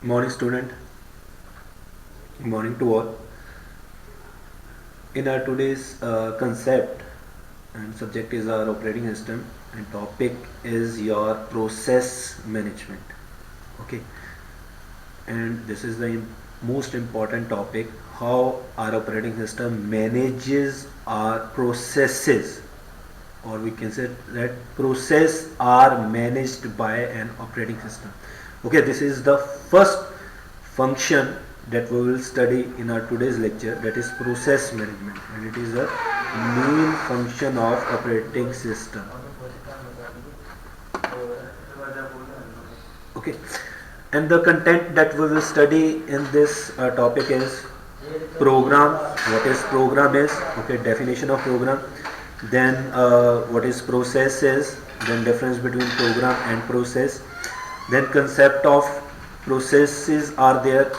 Morning student, morning to all. In our today's concept and subject is our operating system and topic is your process management. Okay, and this is the most important topic, how our operating system manages our processes, or we can say that process are managed by an operating system. Okay, this is the first function that we will study in our today's lecture, that is process management, and it is the main function of operating system. Okay, and the content that we will study in this topic is program, what is program is, okay, definition of program, then what is process is, then difference between program and process, then concept of processes are there.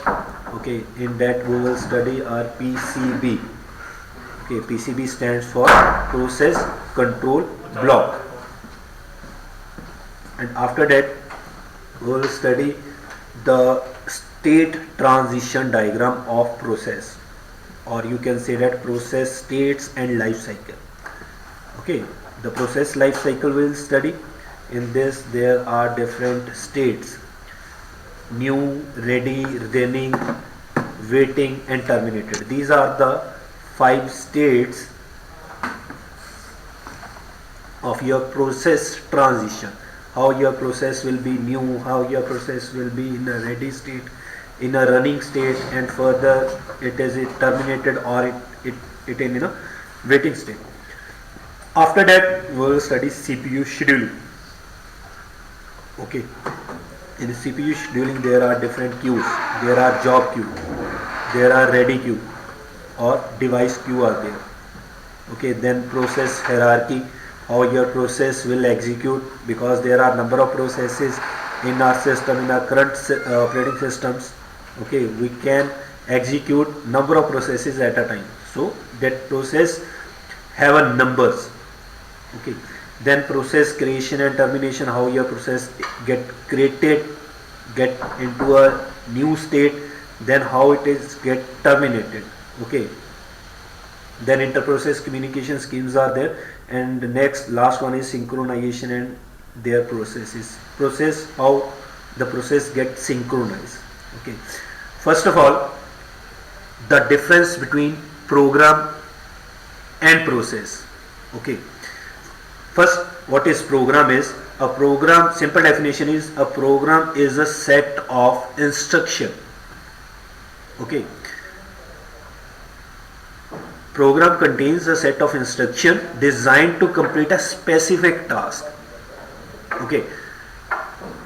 Okay, in that we will study our PCB. Okay, PCB stands for process control block, and after that we will study the state transition diagram of process, or you can say that process states and life cycle. Okay, the process life cycle we will study. In this there are different states: new, ready, running, waiting and terminated. These are the 5 states of your process transition. How your process will be new, how your process will be in a ready state, in a running state, and further it is terminated, or it in a waiting state. After that we will study CPU scheduling. Okay, in CPU scheduling there are different queues. There are job queue, there are ready queue, or device queue are there. Okay, then process hierarchy, how your process will execute, because there are number of processes in our system, in our current operating systems. Okay, we can execute number of processes at a time, so that process have a numbers. Okay, then process creation and termination, how your process get created, get into a new state, then how it is get terminated. Okay, then interprocess communication schemes are there, and the next last one is synchronization and their process, how the process gets synchronized. Okay, first of all, the difference between program and process. Okay, first, what is program is, a program, simple definition is, a program is a set of instruction. Okay, program contains a set of instruction designed to complete a specific task. Okay,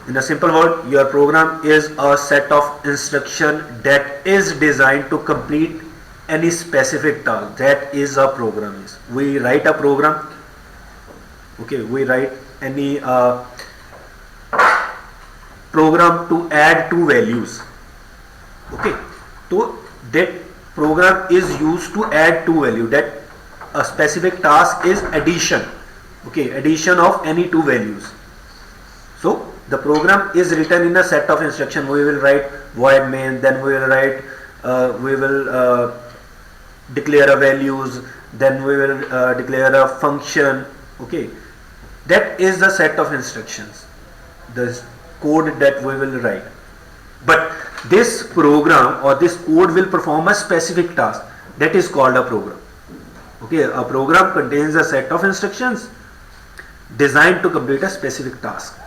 in a simple word, your program is a set of instruction that is designed to complete any specific task. That is a program is. We write a program. Okay, we write any program to add two values. Okay, so that program is used to add two value. That a specific task is addition. Okay, addition of any two values. So the program is written in a set of instruction. We will write void main, then we will write we will declare a values, then we will declare a function. Okay, that is the set of instructions, the code that we will write. But this program or this code will perform a specific task, that is called a program. Okay, a program contains a set of instructions designed to complete a specific task.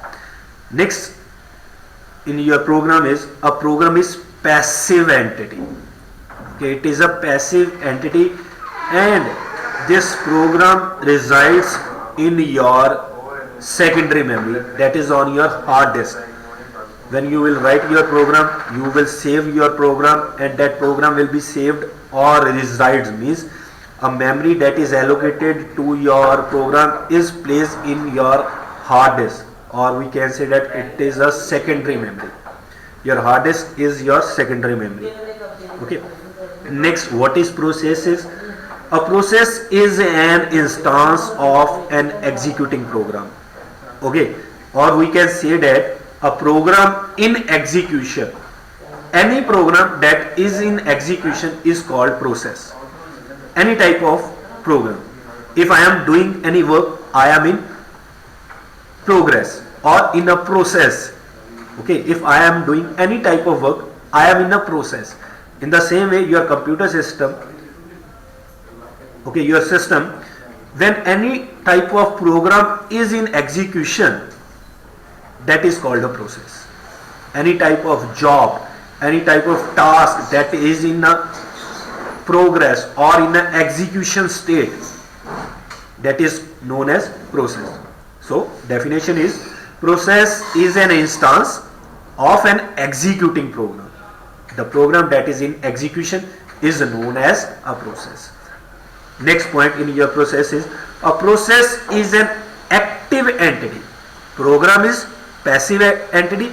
Next in your program is, a program is passive entity. Okay, it is a passive entity, and this program resides in your secondary memory, that is on your hard disk. When you will write your program, you will save your program, and that program will be saved or resides, means a memory that is allocated to your program is placed in your hard disk, or we can say that it is a secondary memory. Your hard disk is your secondary memory. Okay, next, what is process is? A process is an instance of an executing program. Okay, or we can say that a program in execution. any program that is in execution is called process. Any type of program. If I am doing any work, I am in progress or in a process. Okay, if I am doing any type of work, I am in a process. In the same way, your computer system, okay, your system, when any type of program is in execution, that is called a process. Any type of job, any type of task that is in a progress or in an execution state, that is known as process. So definition is, process is an instance of an executing program. The program that is in execution is known as a process. Next point in your process is, a process is an active entity. Program is passive entity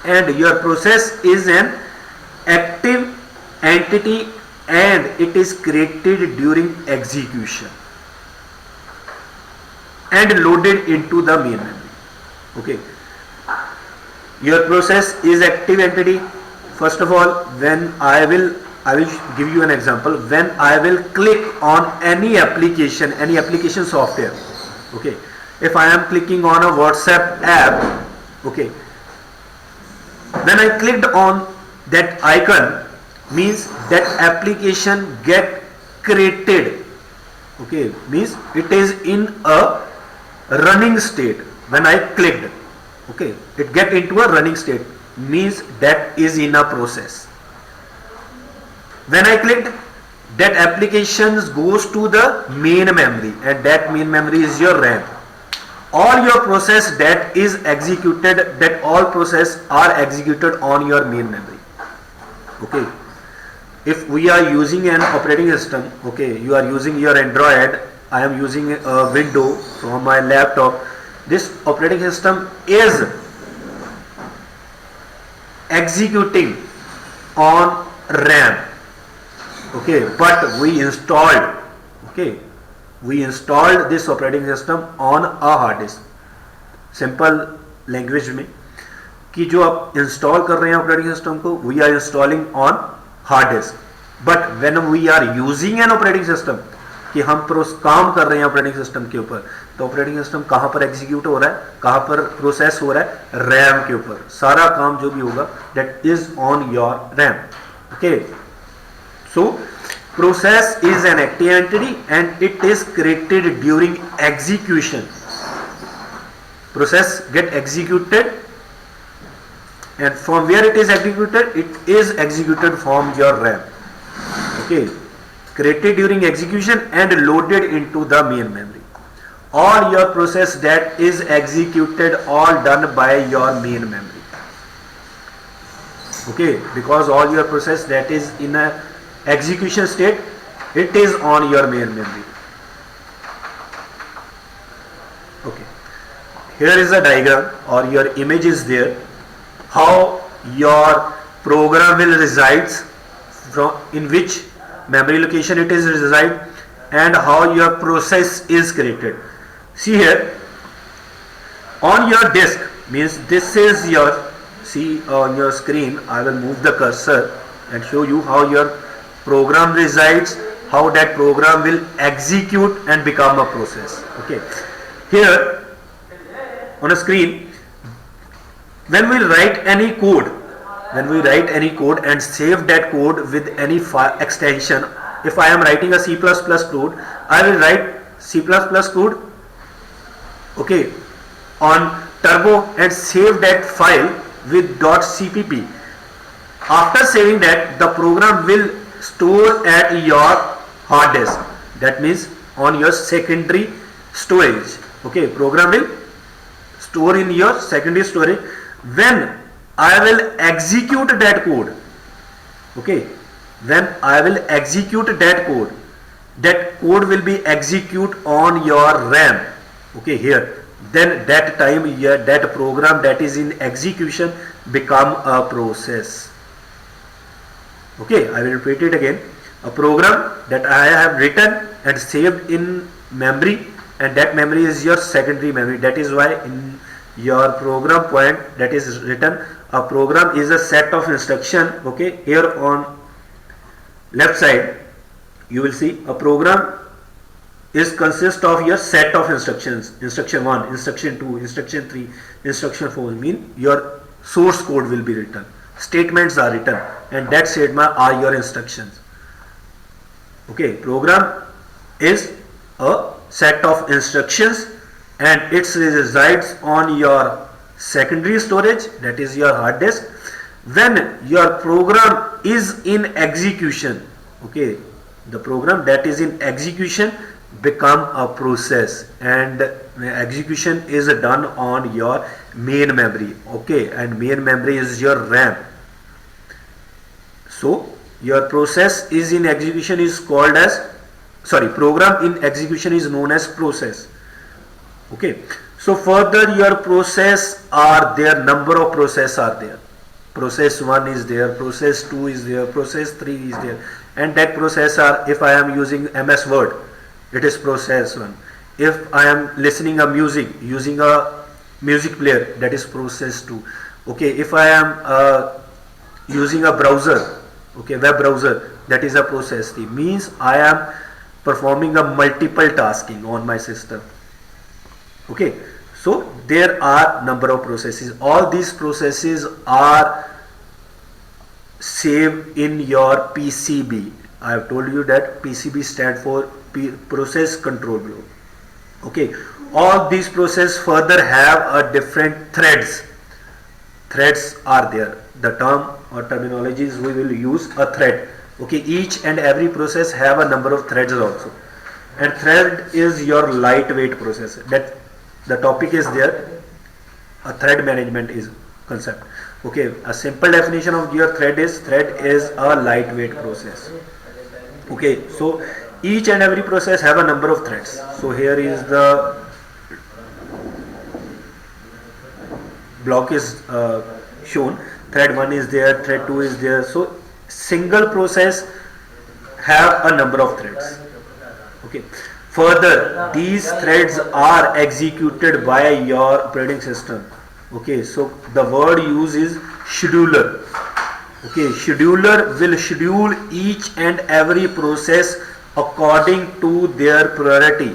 and your process is an active entity and it is created during execution and loaded into the main memory. Okay, your process is active entity. First of all, when I will give you an example. When I will click on any application software, okay, if I am clicking on a WhatsApp app, okay, when I clicked on that icon, means that application get created. Okay, means it is in a running state. When I clicked, okay, it get into a running state, means that is in a process. When I clicked, that application goes to the main memory and that main memory is your RAM. All your process that is executed, that all process are executed on your main memory. Okay, if we are using an operating system, okay, you are using your Android, I am using a window from my laptop, this operating system is executing on RAM. Okay, but we installed this operating system on a hard disk. Simple language में कि जो आप install कर रहे हैं operating system को, we are installing on hard disk. But when we are using an operating system, कि हम काम कर रहे हैं ऑपरेटिंग सिस्टम के ऊपर, तो ऑपरेटिंग सिस्टम कहां पर एग्जीक्यूट हो रहा है, कहां पर प्रोसेस हो रहा है, रैम के ऊपर. सारा काम जो भी होगा that is on your RAM. Okay, so process is an active entity and it is created during execution. Process get executed and from where it is executed, it is executed from your RAM. Okay, created during execution and loaded into the main memory. All your process that is executed all done by your main memory. Okay, because all your process that is in a execution state, it is on your main memory. Okay, here is a diagram or your image is there, how your program will resides, from in which memory location it is reside, and how your process is created. See here on your disk, means this is your, see on your screen, I will move the cursor and show you how your program resides, how that program will execute and become a process. Okay, here on a screen, when we write any code, and save that code with any file extension, if I am writing a C++ code, I will write C++ code, okay, on Turbo and save that file with .cpp. After saving that, the program will store at your hard disk, that means on your secondary storage. Okay, program will store in your secondary storage. When I will execute that code, okay, when I will execute that code will be execute on your RAM. Okay, here, then that time, yeah, that program that is in execution become a process. Okay, I will repeat it again. A program that I have written and saved in memory, and that memory is your secondary memory. That is why in your program point that is written. A program is a set of instruction. Okay, here on left side you will see a program is consist of your set of instructions. Instruction 1, instruction 2, instruction 3, instruction 4 mean your source code will be written, statements are written, and that statement are your instructions. Okay, program is a set of instructions and it resides on your secondary storage, that is your hard disk. When your program is in execution, okay, the program that is in execution become a process, and execution is done on your main memory. Okay, and main memory is your RAM. So your process is in execution is called as, sorry, program in execution is known as process. Okay, so further your process are there, number of process are there. Process 1 is there, process 2 is there, process 3 is there, and that process are, if I am using MS Word, it is process 1. If I am listening a music using a music player, that is process 2. Okay, if I am using a browser, okay, web browser, that is a process 3. Means I am performing a multiple tasking on my system. Okay, so there are number of processes. All these processes are saved in your PCB. I have told you that PCB stand for process control block. Okay, all these processes further have a different threads. Threads are there. The term or terminologies we will use a thread. Okay, each and every process have a number of threads also, and thread is your lightweight process. That the topic is there. A thread management is concept. Okay, a simple definition of your thread is a lightweight process. Okay, so each and every process have a number of threads. So here is the block is shown. Thread 1 is there, thread 2 is there. So single process have a number of threads. Okay. Further, these threads are executed by your operating system. Okay, so the word used is scheduler. Okay, scheduler will schedule each and every process according to their priority.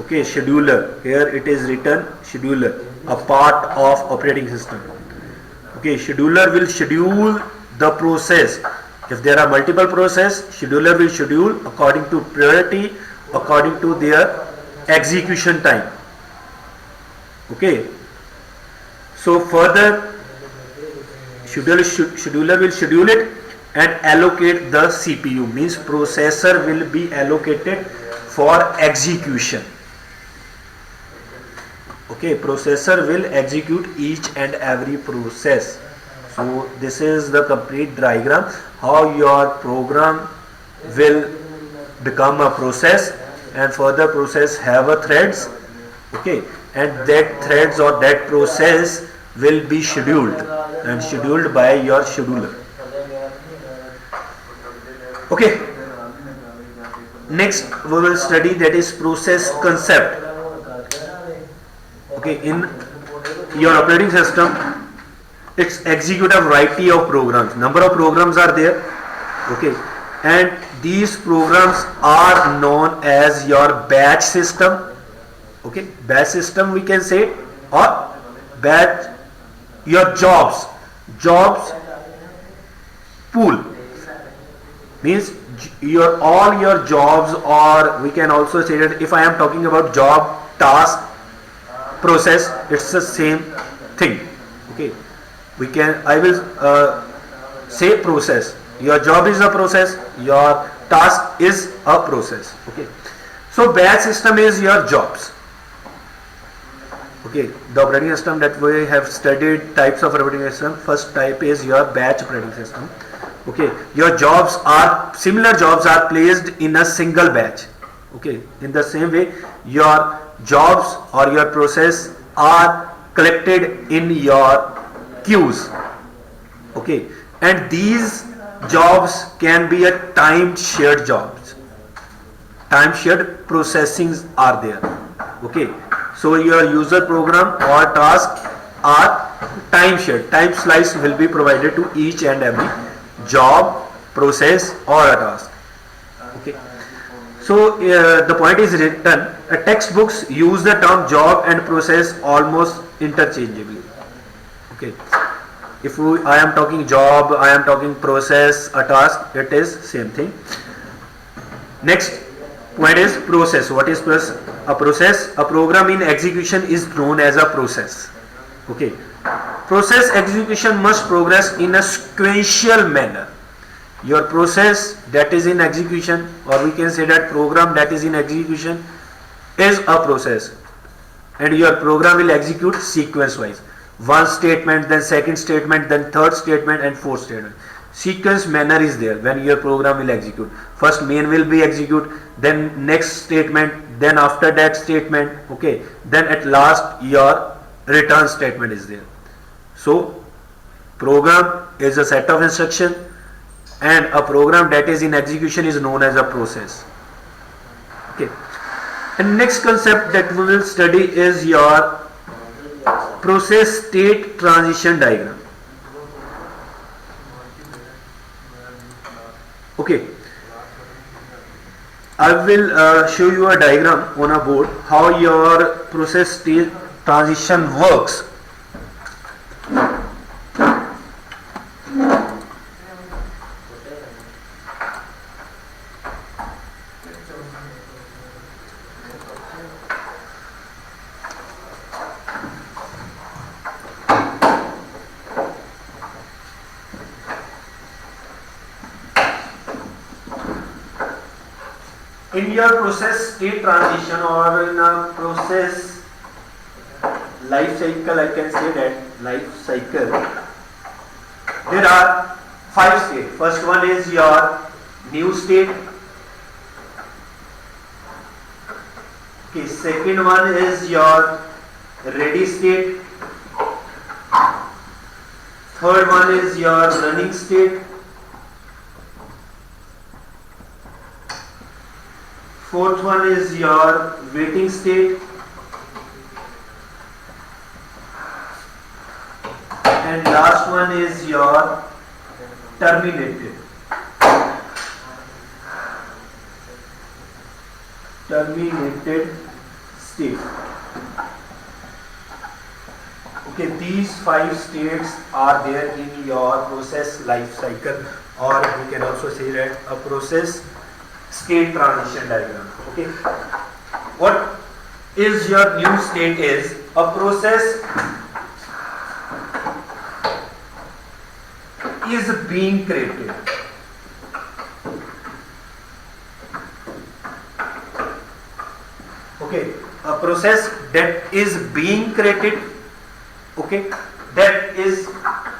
Okay, scheduler. Here it is written scheduler, a part of operating system. Okay, scheduler will schedule the process. If there are multiple processes, scheduler will schedule according to priority, according to their execution time. Okay, so further scheduler will schedule it and allocate the CPU, means processor will be allocated for execution. Okay, processor will execute each and every process. So this is the complete diagram how your program will become a process, and further process have a threads. Okay, and that threads or that process will be scheduled and scheduled by your scheduler. Okay, next we will study that is process concept. Okay, in your operating system it's execute a variety of programs. Number of programs are there. Okay, and these programs are known as your batch system. Okay, batch system we can say, or batch your jobs pool, means your all your jobs, or we can also say that if I am talking about job, task, process, it's the same thing. Okay, I will say process. Your job is a process, your task is a process. Okay, so batch system is your jobs. Okay, the operating system that we have studied types of operating system. First type is your batch operating system. Okay, your jobs are similar jobs are placed in a single batch. Okay, in the same way your jobs or your process are collected in your queues. Okay, and these jobs can be a time shared jobs. Time shared processings are there. Okay, So your user program or task are time shared. Time slice will be provided to each and every job, process or a task. Okay. So the point is written. Textbooks use the term job and process almost interchangeably. Okay. If I am talking job, I am talking process, a task, it is same thing. Next point is process. What is process? A process, a program in execution is known as a process. Okay. Process execution must progress in a sequential manner. Your process that is in execution, or we can say that program that is in execution is a process, and your program will execute sequence wise. One statement, then second statement, then third statement and fourth statement. Sequence manner is there when your program will execute. First main will be execute, then next statement, then after that statement, okay, then at last your return statement is there. So program is a set of instruction, and a program that is in execution is known as a process. Okay. And next concept that we will study is your process state transition diagram. Okay, I will show you a diagram on a board how your process state transition works. In your process state transition or in a process life cycle, I can say that life cycle, there are 5 states. First one is your new state. Okay, second one is your ready state. Third one is your running state. Fourth one is your waiting state, and last one is your terminated state. Okay, these 5 states are there in your process life cycle, or we can also say that a process state transition diagram. Okay, what is your new state is a process is being created. Okay, a process that is being created, okay, that is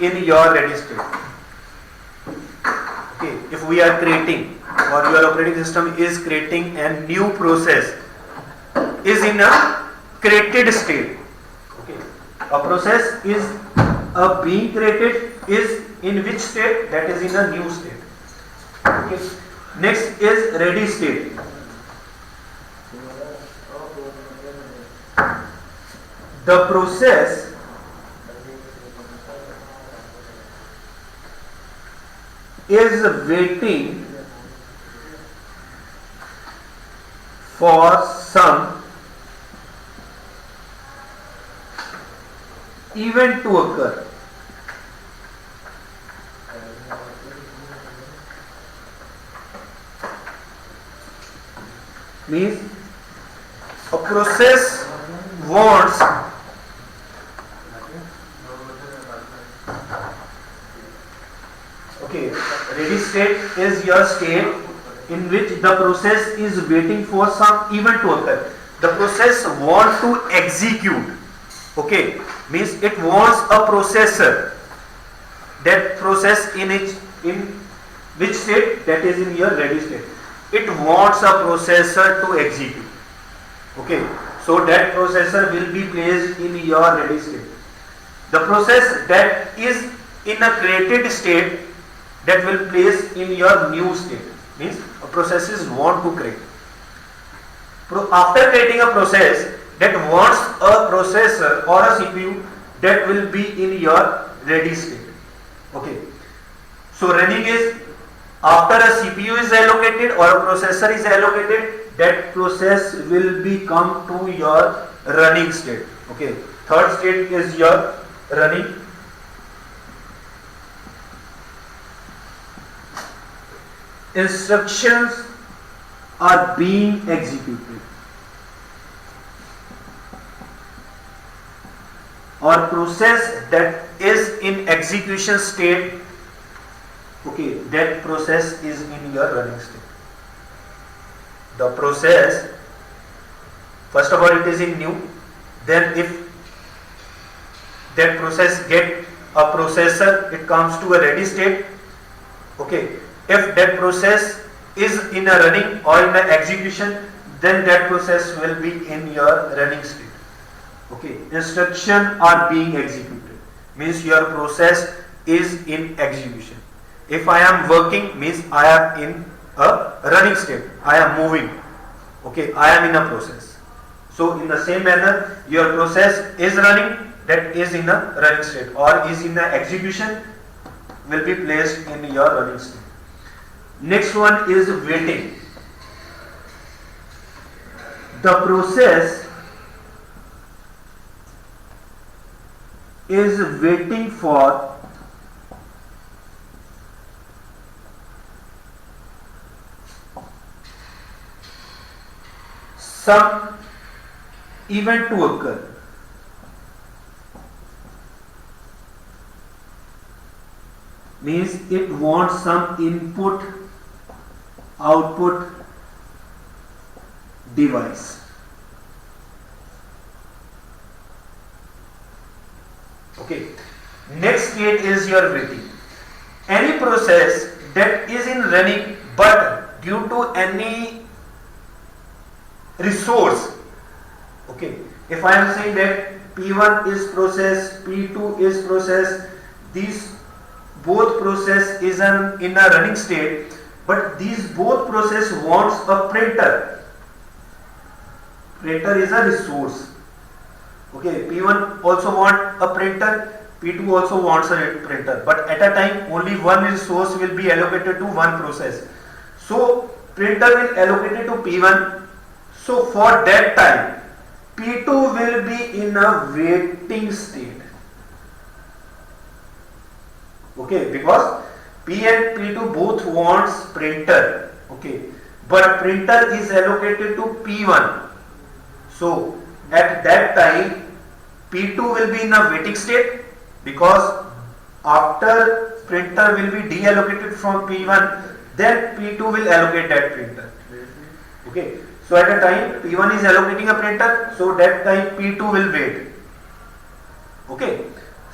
in your ready state. Okay, if we are creating, or your operating system is creating a new process, is in a created state. Okay, a process is being created is in which state? That is in a new state. Okay, next is ready state. The process is waiting for some event to occur. Means a process wants ready state is your state in which the process is waiting for some event to occur. The process wants to execute. Okay, means it wants a processor. That process in which state? That is in your ready state. It wants a processor to execute. Okay, so that processor will be placed in your ready state. The process that is in a created state, that will place in your new state. Means a process is want to create. After creating a process, that wants a processor or a CPU that will be in your ready state. Okay. So running is after a CPU is allocated or a processor is allocated, that process will be come to your running state. Okay. Third state is your running. Instructions are being executed or process that is in execution state. Okay, that process is in your running state. The process, first of all, it is in new. Then if that process get a processor, it comes to a ready state. Okay, if that process is in a running or in a execution, then that process will be in your running state. Okay, instruction are being executed means your process is in execution. If I am working means I am in a running state, I am moving. Okay, I am in a process. So in the same manner, your process is running, that is in a running state, or is in the execution, will be placed in your running state. Next one is waiting. The process is waiting for some event to occur. Means it wants some input output device. Okay. Next state is your waiting. Any process that is in running but due to any resource. Okay. If I am saying that P1 is process, P2 is process, these both process is in a running state, but these both process wants a printer. Printer is a resource. Okay, P1 also want a printer, P2 also wants a printer, but at a time only one resource will be allocated to one process. So printer will allocate it to P1. So for that time, P2 will be in a waiting state. Okay, because P and P2 both wants printer. Okay, but printer is allocated to P1. So at that time, P2 will be in a waiting state, because after printer will be deallocated from P1, then P2 will allocate that printer. Okay, so at a time P1 is allocating a printer, so that time P2 will wait. Okay,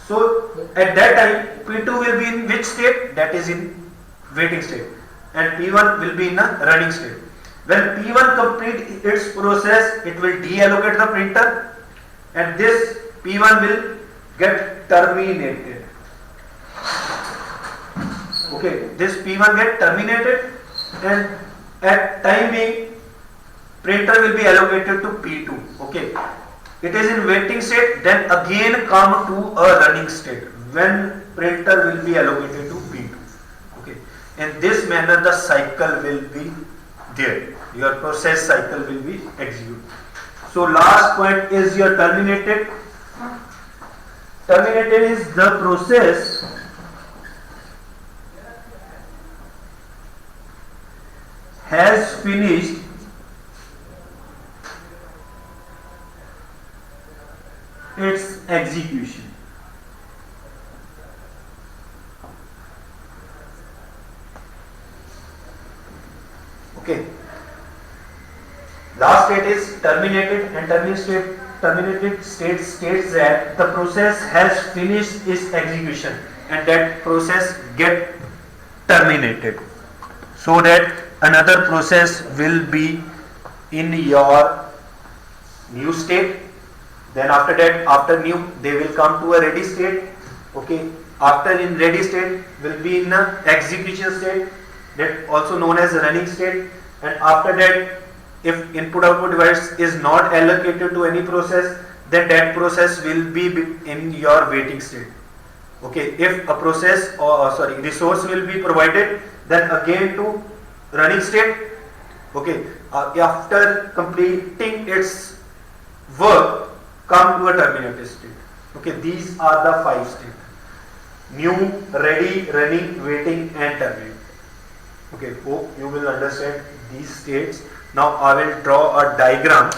so at that time P2 will be in which state? That is in waiting state, and P1 will be in a running state. When P1 complete its process, it will deallocate the printer, and this P1 will get terminated. Okay, this P1 get terminated, and at time being, printer will be allocated to P2. Okay, it is in waiting state, then again come to a running state when printer will be allocated to P2. Okay, in this manner the cycle will be there. Your process cycle will be executed. So last point is your terminated. Terminated is the process has finished its execution. Okay. Last state is terminated, and terminated state states that the process has finished its execution, and that process get terminated, so that another process will be in your new state. Then after that, after new, they will come to a ready state. Okay, after in ready state will be in a execution state, that also known as running state, and after that if input output device is not allocated to any process, then that process will be in your waiting state. Okay, if a process or resource will be provided, then again to running state. Okay, after completing its work, come to a terminated state. Okay, these are the 5 states: new, ready, running, waiting, and terminate. Okay, hope you will understand these states. Now I will draw a diagram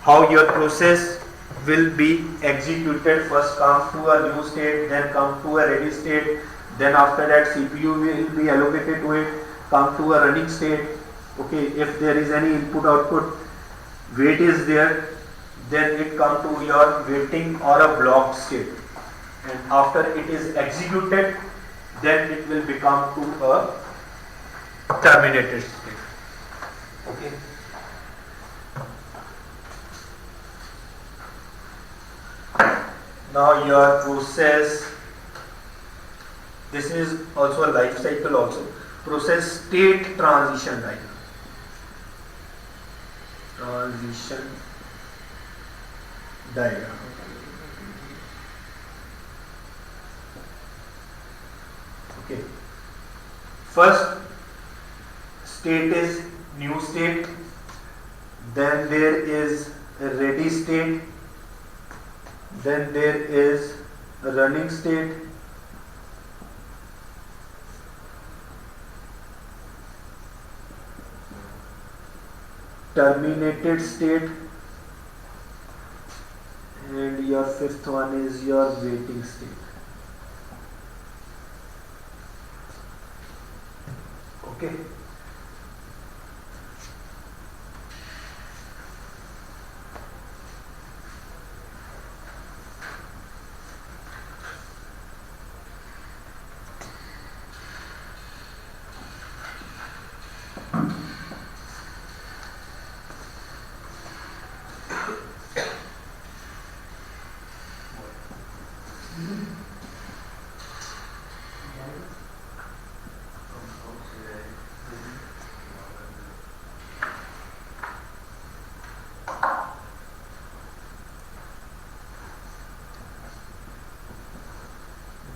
how your process will be executed. First come to a new state, then come to a ready state, then after that CPU will be allocated to it, come to a running state. Okay, if there is any input output wait is there, then it come to your waiting or a blocked state, and after it is executed, then it will become to a terminated state. Okay. Now your process, this is also a life cycle also, process state transition diagram. Transition diagram. Okay. First state is new state, then there is a ready state, then there is a running state, terminated state, and your 5th one is your waiting state. Okay.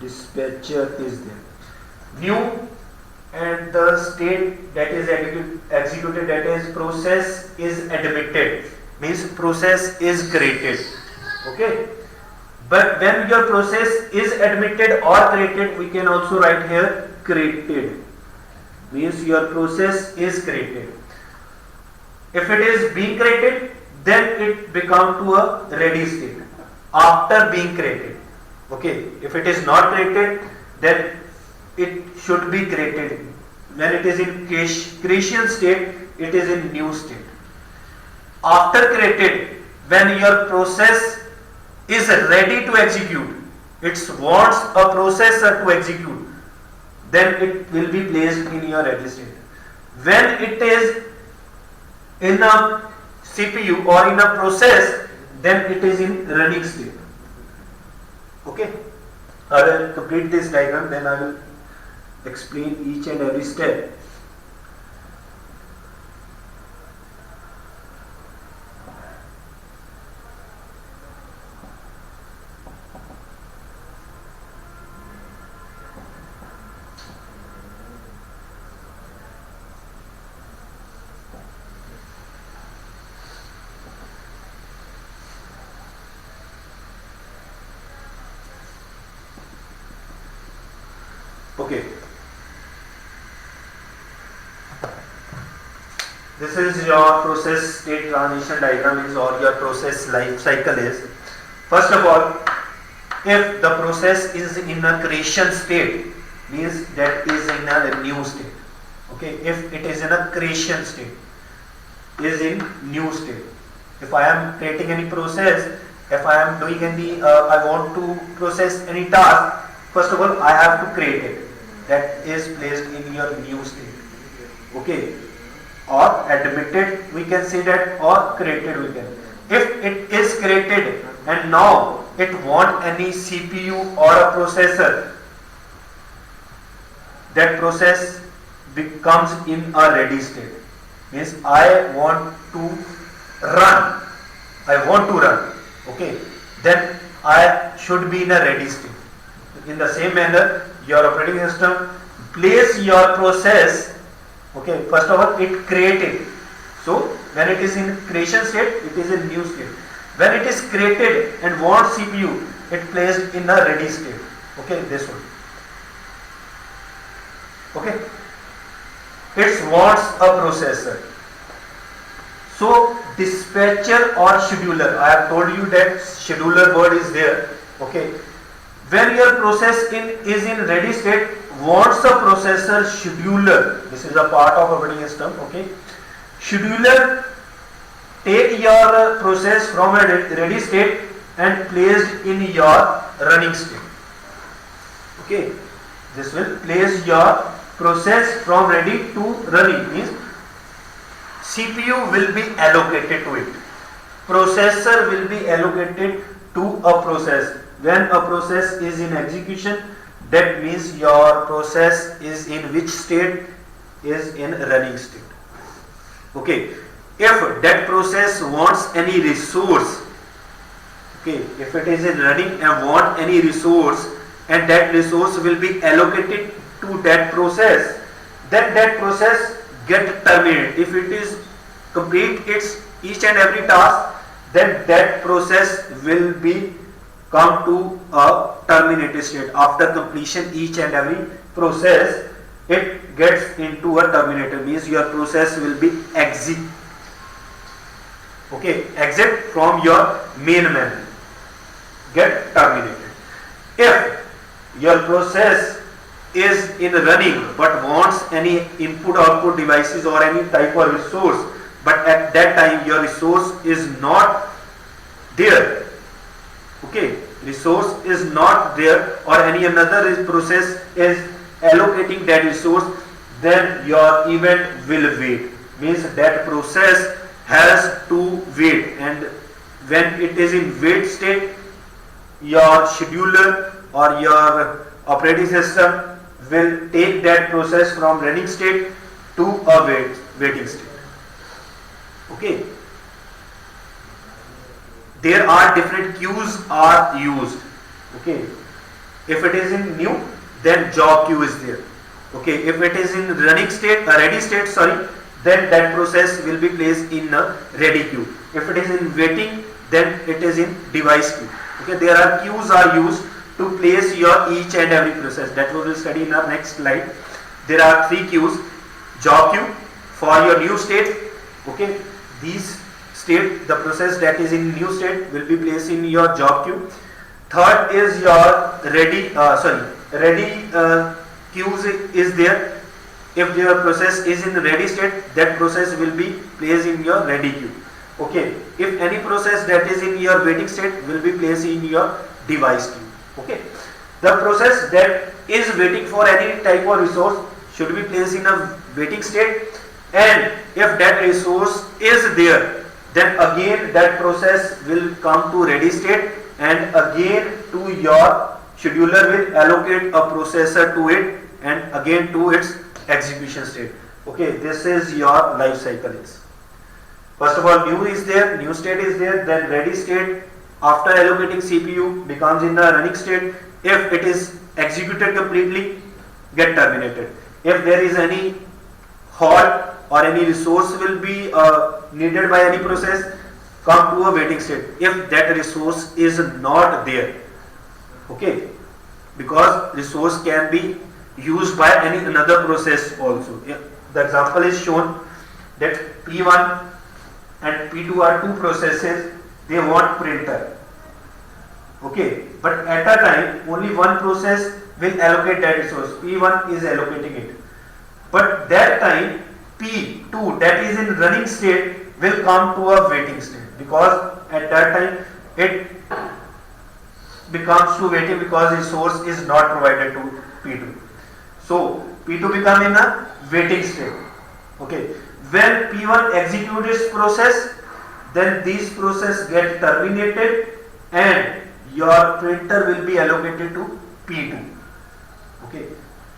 Dispatcher is there. New, and the state that is executed, that is process is admitted, means process is created. Okay. But when your process is admitted or created, we can also write here created, means your process is created. If it is being created, then it become to a ready state after being created. Okay, if it is not created, then it should be created. When it is in creation state, it is in new state. After created, when your process is ready to execute, it wants a processor to execute, then it will be placed in your ready state. When it is in a CPU or in a process, then it is in running state. Okay, I will complete this diagram, then I will explain each and every step. Okay, this is your process state transition diagram is, or your process life cycle is. First of all, if the process is in a creation state, means that is in a new state. Okay, if it is in a creation state, is in new state. If I am creating any process, if I am doing any, I want to process any task, first of all I have to create it. That is placed in your new state. Okay, or admitted we can say that, or created we can. If it is created and now it want any CPU or a processor, that process becomes in a ready state. means I want to run. I want to run. Okay, then I should be in a ready state. In the same manner, your operating system place your process. Okay, first of all, it created. So when it is in creation state, it is in new state. When it is created and wants CPU, it placed in a ready state. Okay, this one. Okay, it wants a processor. So dispatcher or scheduler, I have told you that scheduler word is there. Okay, when your process is in ready state, wants a processor scheduler. This is a part of operating system. Okay, scheduler take your process from a ready state and placed in your running state. Okay, this will place your process from ready to running, means CPU will be allocated to it. Processor will be allocated to a process. When a process is in execution, that means your process is in which state? Is in running state. Okay, if that process wants any resource, okay, if it is in running and want any resource, and that resource will be allocated to that process, then that process get terminated. If it is complete its each and every task, then that process will be come to a terminated state. After completion each and every process, it gets into a terminator, means your process will be exit. Okay, exit from your main memory, get terminated. If your process is in running but wants any input output devices or any type of resource, but at that time your resource is not there, okay, resource is not there, or any another process is allocating that resource, then your event will wait, means that process has to wait, and when it is in wait state, your scheduler or your operating system will take that process from running state to a waiting state. Okay, there are different queues are used. Okay, if it is in new, then job queue is there. Okay, if it is in running state, ready state, sorry, then that process will be placed in a ready queue. If it is in waiting, then it is in device queue. Okay, there are queues are used to place your each and every process. That we will study in our next slide. There are three queues. Job queue for your new state. Okay, these state, the process that is in new state will be placed in your job queue. Third is your ready queues is there. If your process is in ready state, that process will be placed in your ready queue. Okay, if any process that is in your waiting state will be placed in your device queue. Okay, the process that is waiting for any type of resource should be placed in a waiting state, and if that resource is there, then again that process will come to ready state, and again to your scheduler will allocate a processor to it, and again to its execution state. Okay, this is your life cycle is. First of all, new is there, new state is there, then ready state. After allocating CPU becomes in the running state. If it is executed completely, get terminated. If there is any halt or any resource will be needed by any process, come to a waiting state. If that resource is not there, okay, because resource can be used by any another process also. The example is shown that P1 and P2 are two processes. They want printer. Okay, but at a time only one process will allocate that resource. P1 is allocating it. But that time P2 that is in running state will come to a waiting state, because at that time it becomes to waiting because resource is not provided to P2. So P2 become in a waiting state. Okay, when P1 executes its process, then these process get terminated and your printer will be allocated to P2. Okay,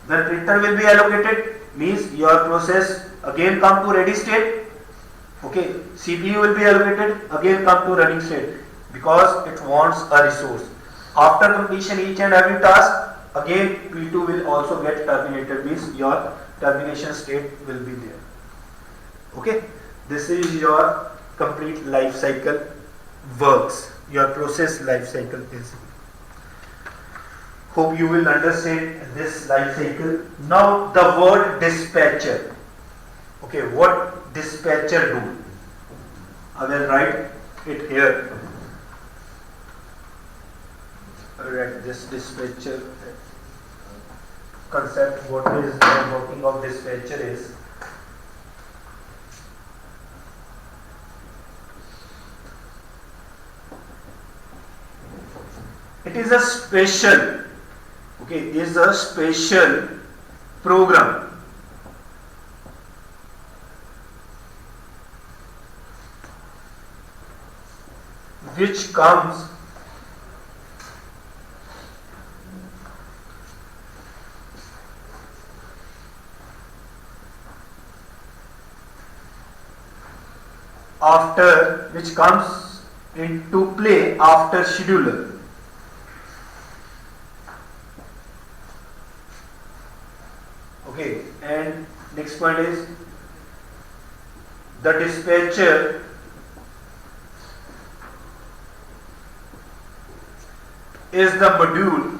when printer will be allocated means your process again come to ready state Okay, CPU will be allocated, again come to running state because it wants a resource. After completion each and every task, again P2 will also get terminated, means your termination state will be there. Okay, this is your complete life cycle works, your process life cycle is. Hope you will understand this life cycle. Now the word dispatcher. Okay, what dispatcher do? I will write it here. I will write this dispatcher concept. What is the working of dispatcher is? It is a special, okay, is a special program which comes after, which comes into play after scheduler. Okay, and next point is the dispatcher is the module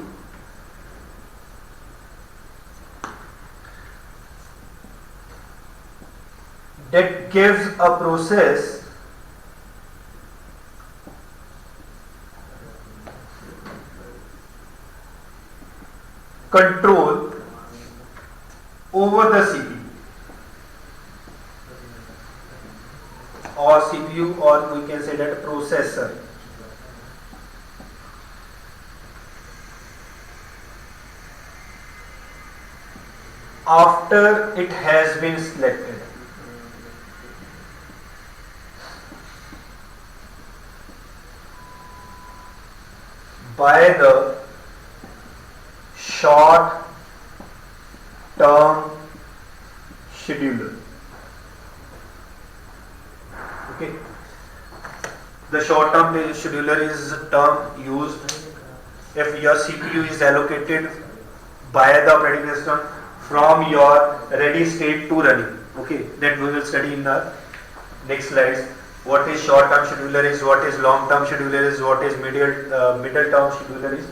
that gives a process control over the CPU or CPU, or we can say that processor. After it has been selected. By the short term scheduler. Okay, the short term scheduler is a term used if your CPU is allocated by the operating system from your ready state to running. Okay, that we will study in the next slides. What is short term scheduler is, what is long term scheduler is, what is middle term scheduler is.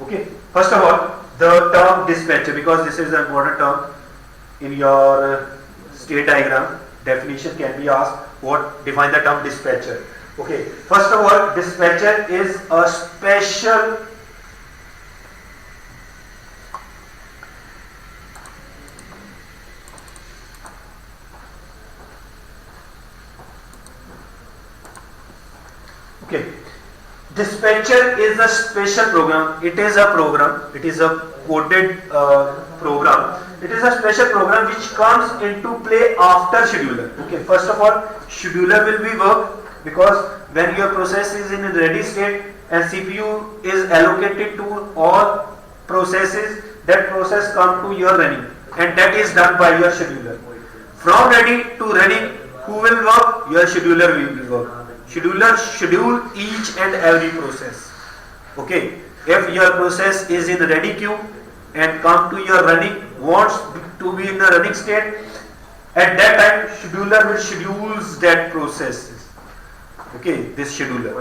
Okay, first of all, the term dispatcher, because this is an important term in your state diagram, definition can be asked, what define the term dispatcher. Okay, first of all, dispatcher is a special okay, dispatcher is a special program. It is a program, it is a coded program. It is a special program which comes into play after scheduler. Okay, first of all, scheduler will be work because when your process is in a ready state and CPU is allocated to all processes, that process come to your running, and that is done by your scheduler. From ready to running, who will work? Your scheduler will work. Scheduler schedule each and every process. Okay, if your process is in ready queue and come to your running, wants to be in the running state, at that time scheduler will schedules that process. Okay, this scheduler.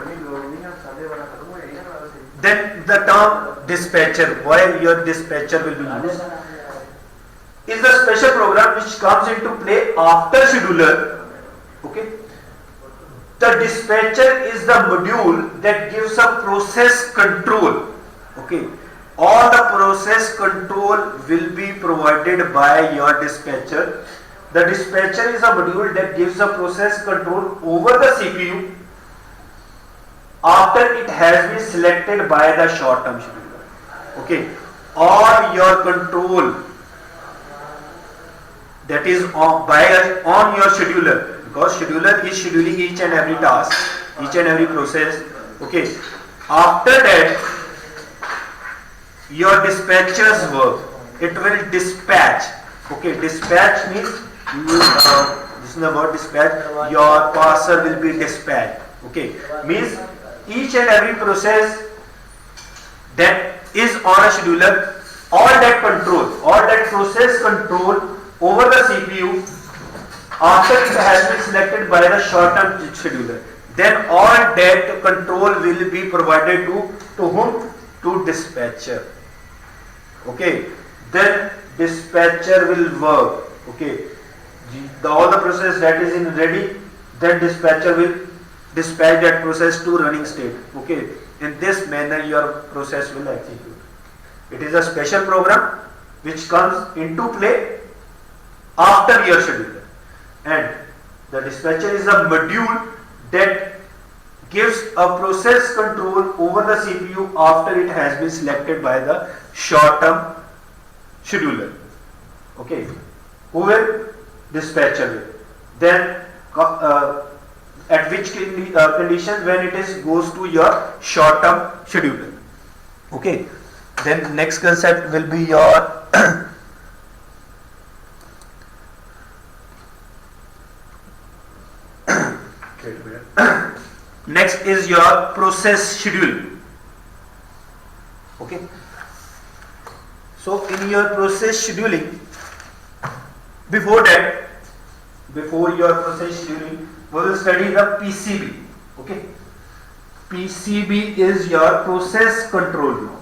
Then the term dispatcher, why your dispatcher will be used, is the special program which comes into play after scheduler. Okay, the dispatcher is the module that gives a process control. Okay, all the process control will be provided by your dispatcher. The dispatcher is a module that gives a process control over the CPU after it has been selected by the short term scheduler. Okay, all your control that is on your scheduler, because scheduler is scheduling each and every task, each and every process. Okay, after that your dispatcher's work, it will dispatch. Okay, dispatch means this is the word dispatch, your parcel will be dispatched. Okay, means each and every process that is on a scheduler, all that process control over the CPU after it has been selected by the short-term scheduler, then all that control will be provided to whom? To dispatcher. Okay, then dispatcher will work. Okay, all the process that is in ready, then dispatcher will dispatch that process to running state. Okay, in this manner your process will execute. It is a special program which comes into play after your scheduler, and the dispatcher is a module that gives a process control over the CPU after it has been selected by the short-term scheduler. Okay, who will? Dispatcher will. Then at which condition? When it is goes to your short-term scheduler. Okay, then next concept will be your next is your process schedule. Okay, so in your process scheduling, before your process scheduling, we will study the PCB. Okay, PCB is your process control block.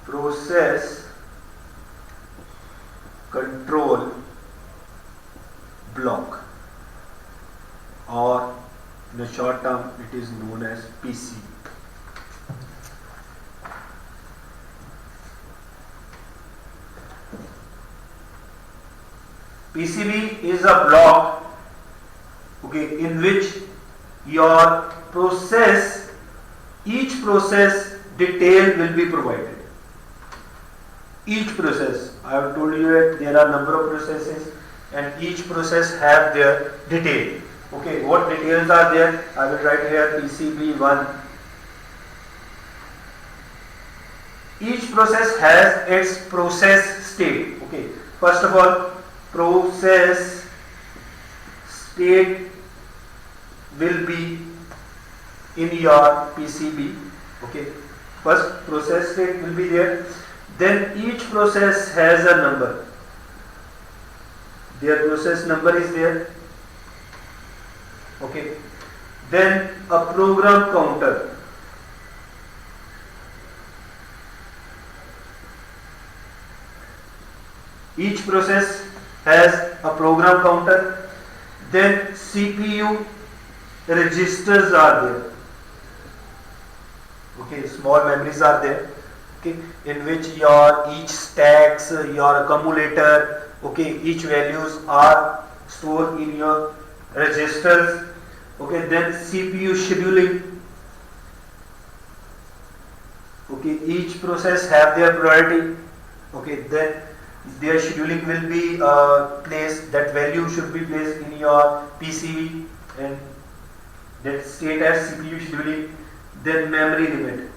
Process control block, or in the short term it is known as PCB. PCB is a block, okay, in which your process, each process detail will be provided. Each process, I have told you that there are number of processes and each process have their detail. Okay, what details are there? I will write here PCB1. Each process has its process state. Okay, first of all, process state will be in your PCB. Okay, first process state will be there. Then each process has a number. Their process number is there. Okay, then a program counter. Each process has a program counter. Then CPU registers are there. Okay, small memories are there. Okay, in which your each stacks, your accumulator, okay, each values are stored in your registers. Okay, then CPU scheduling. Okay, each process have their priority. Okay, then their scheduling will be placed, that value should be placed in your PCB and that state as CPU scheduling. Then memory limit.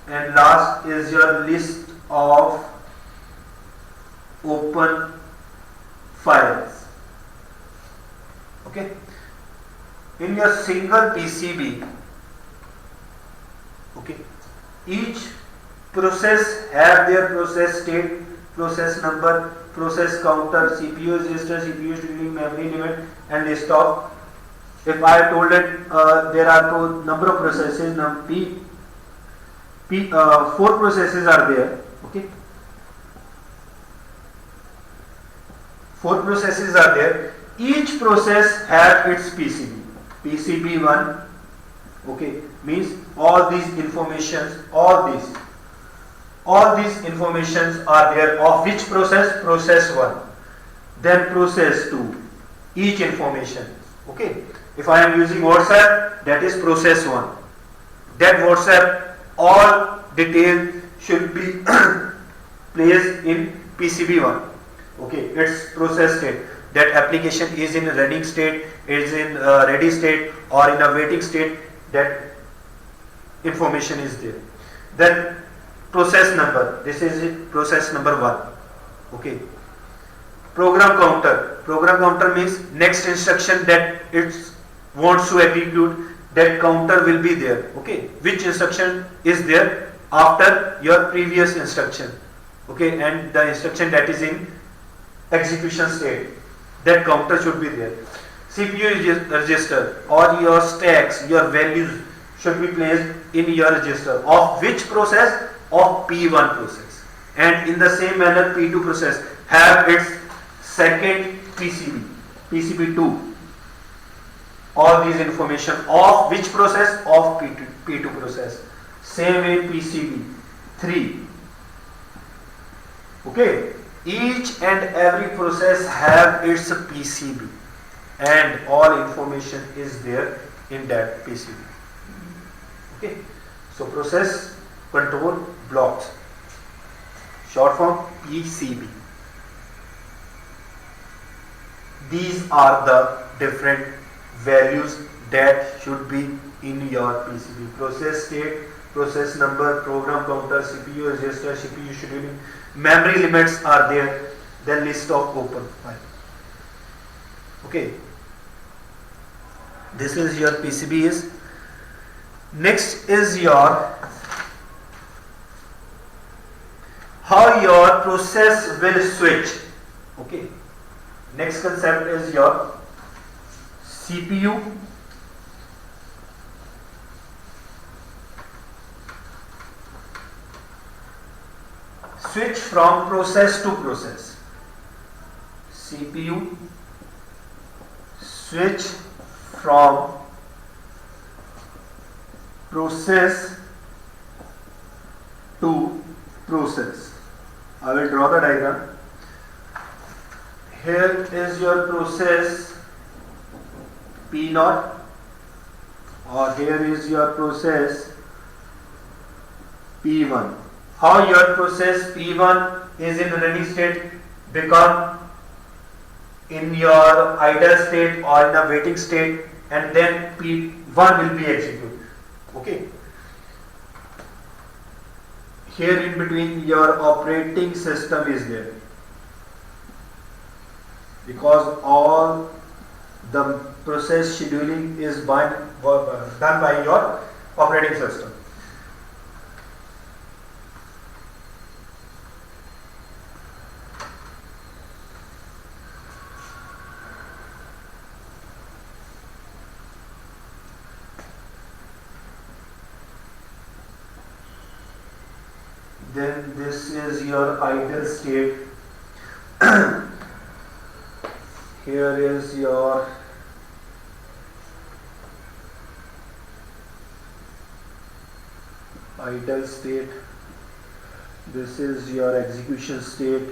And last is your list of open files. Okay, in your single PCB, okay, each process have their process state, process number, process counter, CPU register, CPU scheduling, memory limit, and list of. If I told it there are number of processes, four processes are there. Okay, four processes are there. Each process have its PCB. PCB1. Okay, means all these informations, all these informations are there of which process? Process 1. Then process 2. Each information. Okay, if I am using WhatsApp, that is process 1. That WhatsApp, all detail should be placed in PCB1. Okay, its process state. that application is in a running state, is in a ready state or in a waiting state, that information is there. Then process number, this is process number 1. Okay. Program counter means next instruction that it wants to execute, that counter will be there. Okay, which instruction is there after your previous instruction. Okay, and the instruction that is in execution state, that counter should be there. CPU register or your stacks, your values should be placed in your register of which process? Of P1 process. And in the same manner P2 process have its second PCB2. All these information of which process? Of P2 process. Same way PCB3. Okay, each and every process have its PCB and all information is there in that PCB. Okay, so process control blocks, short form PCB. These are the different values that should be in your PCB. Process state, process number, program counter, CPU register, CPU scheduling, memory limits are there, then list of open file. Okay, this is your PCB is. Next is your how your process will switch. Okay, next concept is your CPU switch from process to process. CPU switch from process to process. I will draw the diagram. Here is your process P0 or here is your process P1. How your process P1 is in ready state become in your idle state or in a waiting state, and then P1 will be executed. Okay. Here in between your operating system is there, because all the process scheduling is done by your operating system. Then this is your idle state. Here is your idle state. This is your execution state.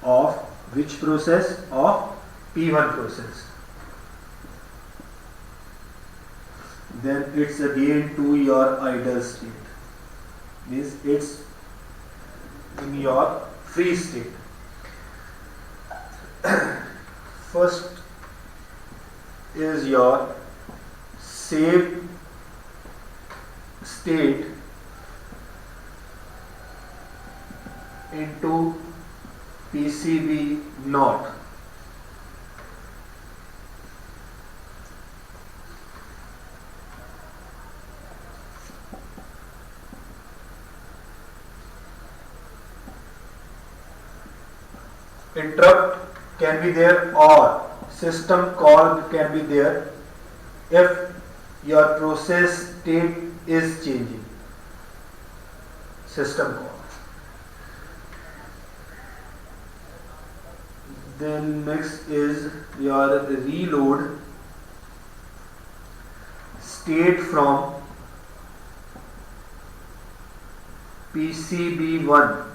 Of which process? Of P1 process. Then it's again to your idle state. Means it's in your free state. First is your save state into PCB not. Interrupt can be there or system call can be there if your process state is changing. System call. Then next is your reload state from PCB1.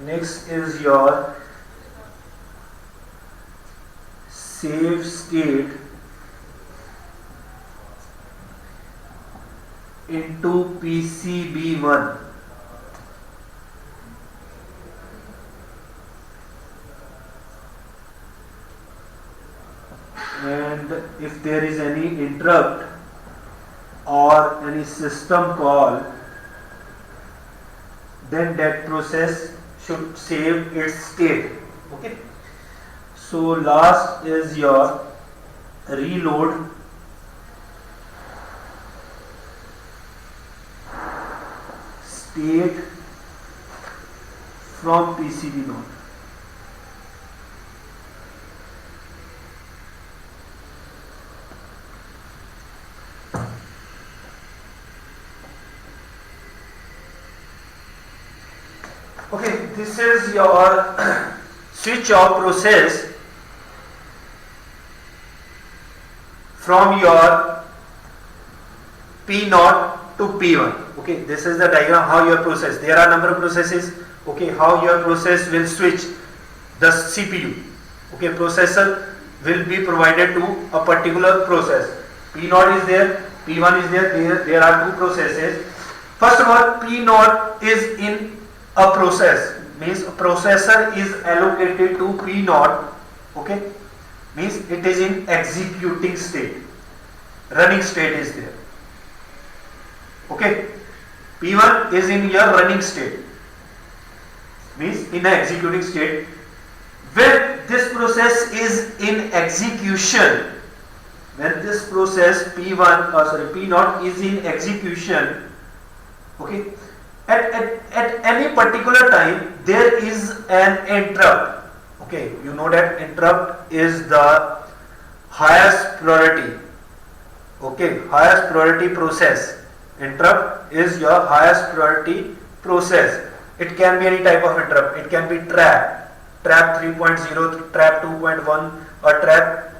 Next is your save state into PCB1. And if there is any interrupt or any system call, then that process should save its state. Okay. So last is your reload state from PCB node. Okay, this is your switch off process from your P0 to P1. Okay, this is the diagram how your process. There are number of processes. Okay, how your process will switch the CPU. Okay, processor will be provided to a particular process. P0 is there, P1 is there. There are two processes. First of all, P0 is in a process, means a processor is allocated to P0. Okay, means it is in executing state, running state is there. Okay, P1 is in your running state, means in an executing state. When this process is in execution, when this process P0 is in execution, okay, at any particular time there is an interrupt. Okay, you know that interrupt is the highest priority. Okay, highest priority process. Interrupt is your highest priority process. It can be any type of interrupt. It can be trap 3.0, trap 2.1 or trap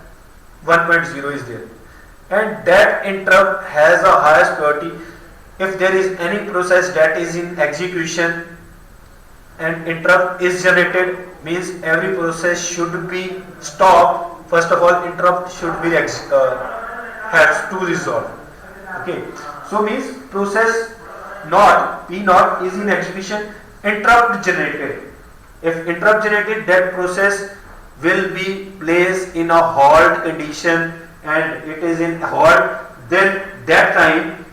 1.0 is there. And that interrupt has a highest priority. If there is any process that is in execution and interrupt is generated, means every process should be stopped. First of all, interrupt should be has to resolve. Okay, so means process not P0 is in execution, interrupt generated. If interrupt generated, that process will be placed in a halt condition, and it is in halt. Then that time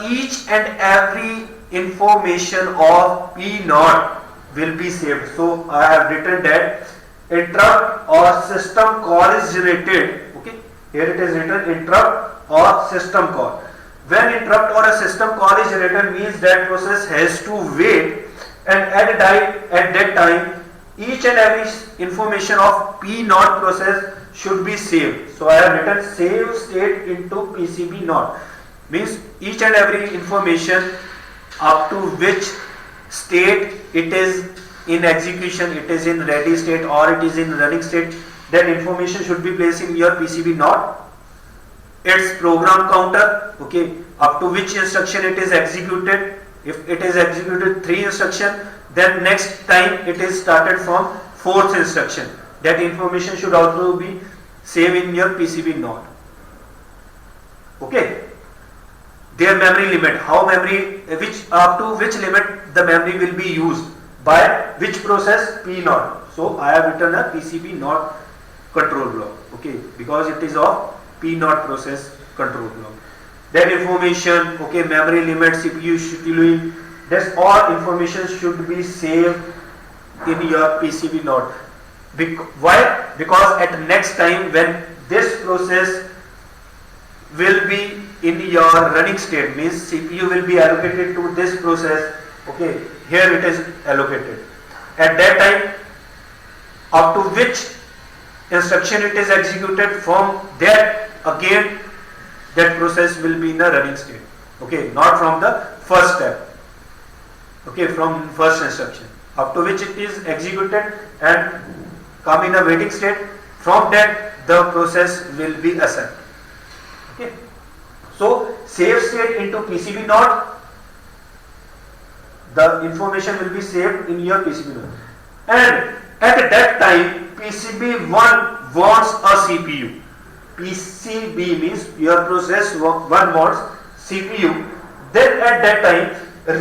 each and every information of P0 will be saved. So I have written that interrupt or system call is generated. Okay, here it is written interrupt or system call. When interrupt or a system call is generated, means that process has to wait, and at that time each and every information of P0 process should be saved. So I have written save state into PCB0. Means each and every information up to which state it is in execution, it is in ready state or it is in running state, that information should be placed in your PCB0. Its program counter, okay, up to which instruction it is executed. If it is executed 3 instruction, then next time it is started from 4th instruction. That information should also be saved in your PCB0. Okay. Their memory limit, how memory, which up to which limit the memory will be used by which process, P0. So I have written a PCB0 control block. Okay, because it is of P0 process control block. That information, okay, memory limit, CPU scheduling, that's all information should be saved in your PCB0. Why? Because at next time when this process will be in your running state, means CPU will be allocated to this process. Okay, here it is allocated. At that time, up to which instruction it is executed, from that again that process will be in the running state. Okay, not from the first step. Okay, from first instruction, up to which it is executed and come in a waiting state. From that the process will be assigned. Okay. So save state into PCB0, the information will be saved in your PCB0, and at that time PCB1 wants a CPU. PCB means your process 1 wants CPU, then at that time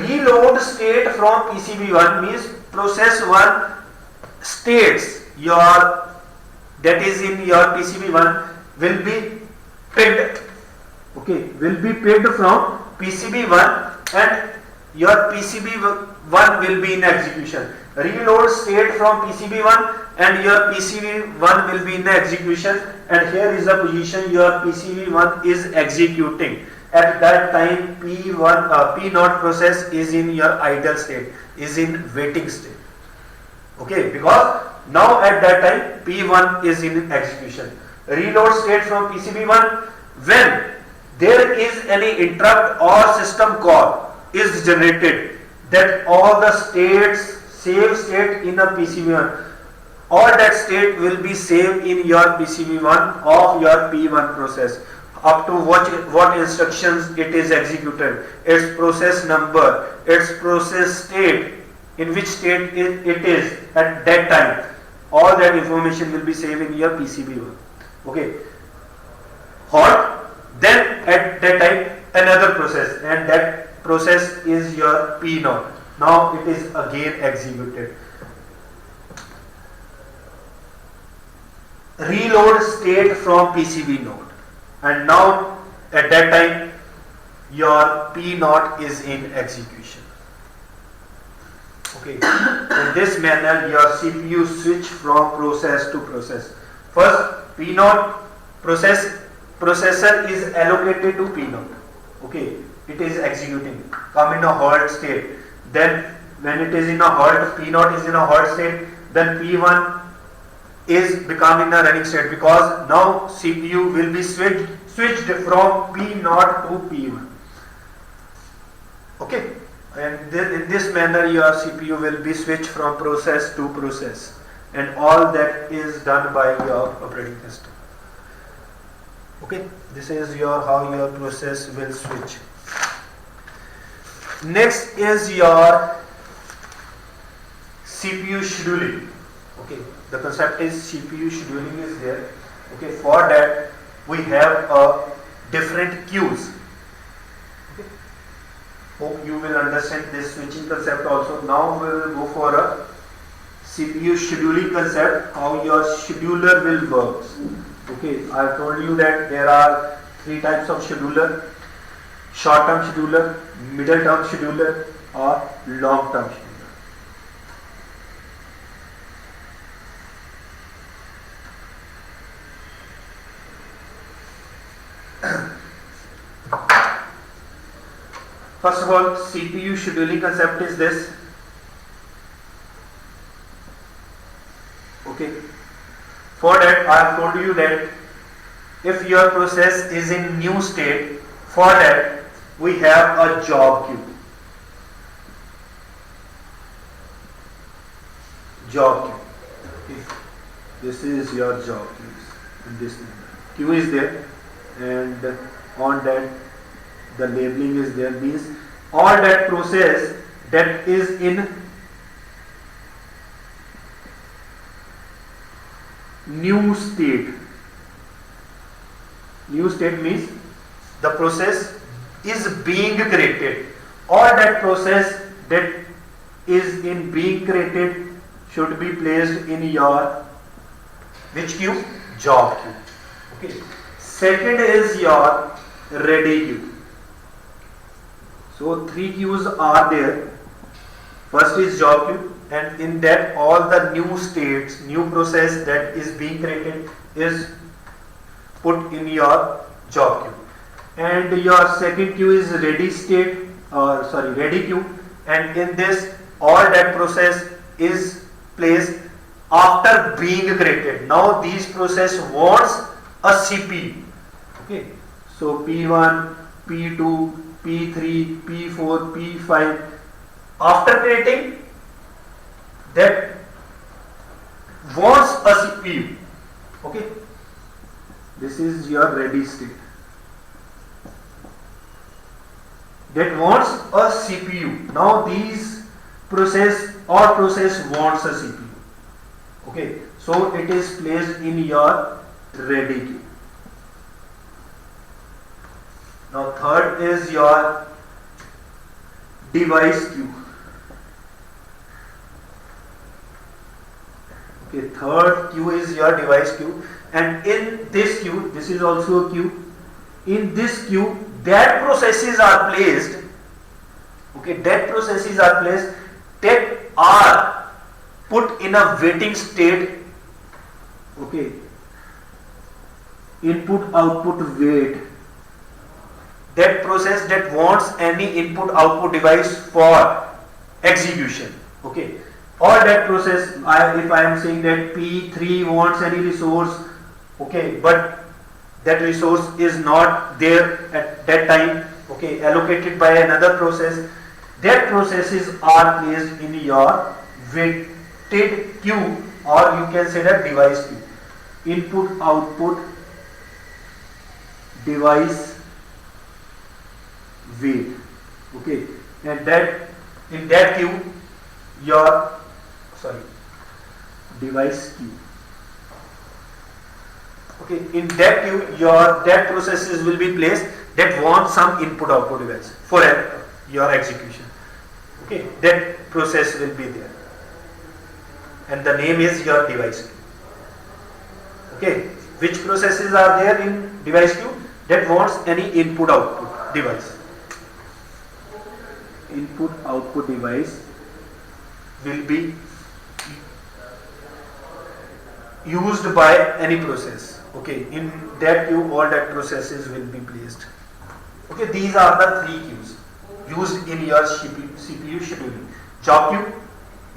reload state from PCB1 means process 1 states your that is in your PCB1 will be picked, okay, will be picked from PCB1 and your PCB1 will be in execution. Reload state from PCB1 and your PCB1 will be in execution, and here is the position your PCB1 is executing. At that time P0 process is in your idle state, is in waiting state. Okay, because now at that time P1 is in execution. Reload state from PCB1 when there is any interrupt or system call is generated, that all the states save state in a PCB1, all that state will be saved in your PCB1 of your P1 process up to what instructions it is executed, its process number, its process state, in which state it is at that time. All that information will be saved in your PCB1. Okay. Hot, then at that time another process, and that process is your P0. Now it is again executed. Reload state from PCB node, and now at that time your P0 is in execution. Okay, in this manner your CPU switch from process to process. First P0 processor is allocated to P0. Okay, it is executing, come in a halt state. Then when it is in a halt, P0 is in a halt state, then P1 is becoming a running state, because now CPU will be switched from P0 to P1. Okay, and in this manner your CPU will be switched from process to process, and all that is done by your operating system. Okay, this is how your process will switch. Next is your CPU scheduling. Okay, the concept is CPU scheduling is there. Okay, for that we have different queues. Okay. Hope you will understand this switching concept also. Now we will go for a CPU scheduling concept, how your scheduler will work. Okay, I have told you that there are 3 types of scheduler: short-term scheduler, middle-term scheduler, or long-term scheduler. First of all, CPU scheduling concept is this. Okay. For that, I have told you that if your process is in new state, for that we have a job queue. Job queue. Okay. This is your job queue. In this queue is there, and on that the labeling is there, means all that process that is in new state. New state means the process is being created. All that process that is in being created should be placed in your which queue? Job queue. Okay. Second is your ready queue. So 3 queues are there. First is job queue, and in that all the new states, new process that is being created is put in your job queue. And your second queue is ready state, ready queue, and in this all that process is placed after being created. Now these process wants a CPU. Okay, so P1, P2, P3, P4, P5, after creating that wants a CPU. Okay, this is your ready state. That wants a CPU. Now these process wants a CPU. Okay, so it is placed in your ready queue. Now third is your device queue. Okay, third queue is your device queue, and in this queue, this is also a queue. In this queue, that processes are placed. Okay, that processes are placed that are put in a waiting state. Okay, input output wait. That process that wants any input output device for execution. Okay, or that process, if I am saying that P3 wants any resource, okay, but that resource is not there at that time, okay, allocated by another process, that processes are placed in your waited queue, or you can say that device queue. Input output device wait. Okay, and that in that queue your device queue. Okay, in that queue that processes will be placed that want some input output device for your execution. Okay, that process will be there, and the name is your device queue. Okay, which processes are there in device queue? That wants any input output device. Input output device will be used by any process. Okay, in that queue all that processes will be placed. Okay, these are the three queues used in your CPU scheduling. Job queue,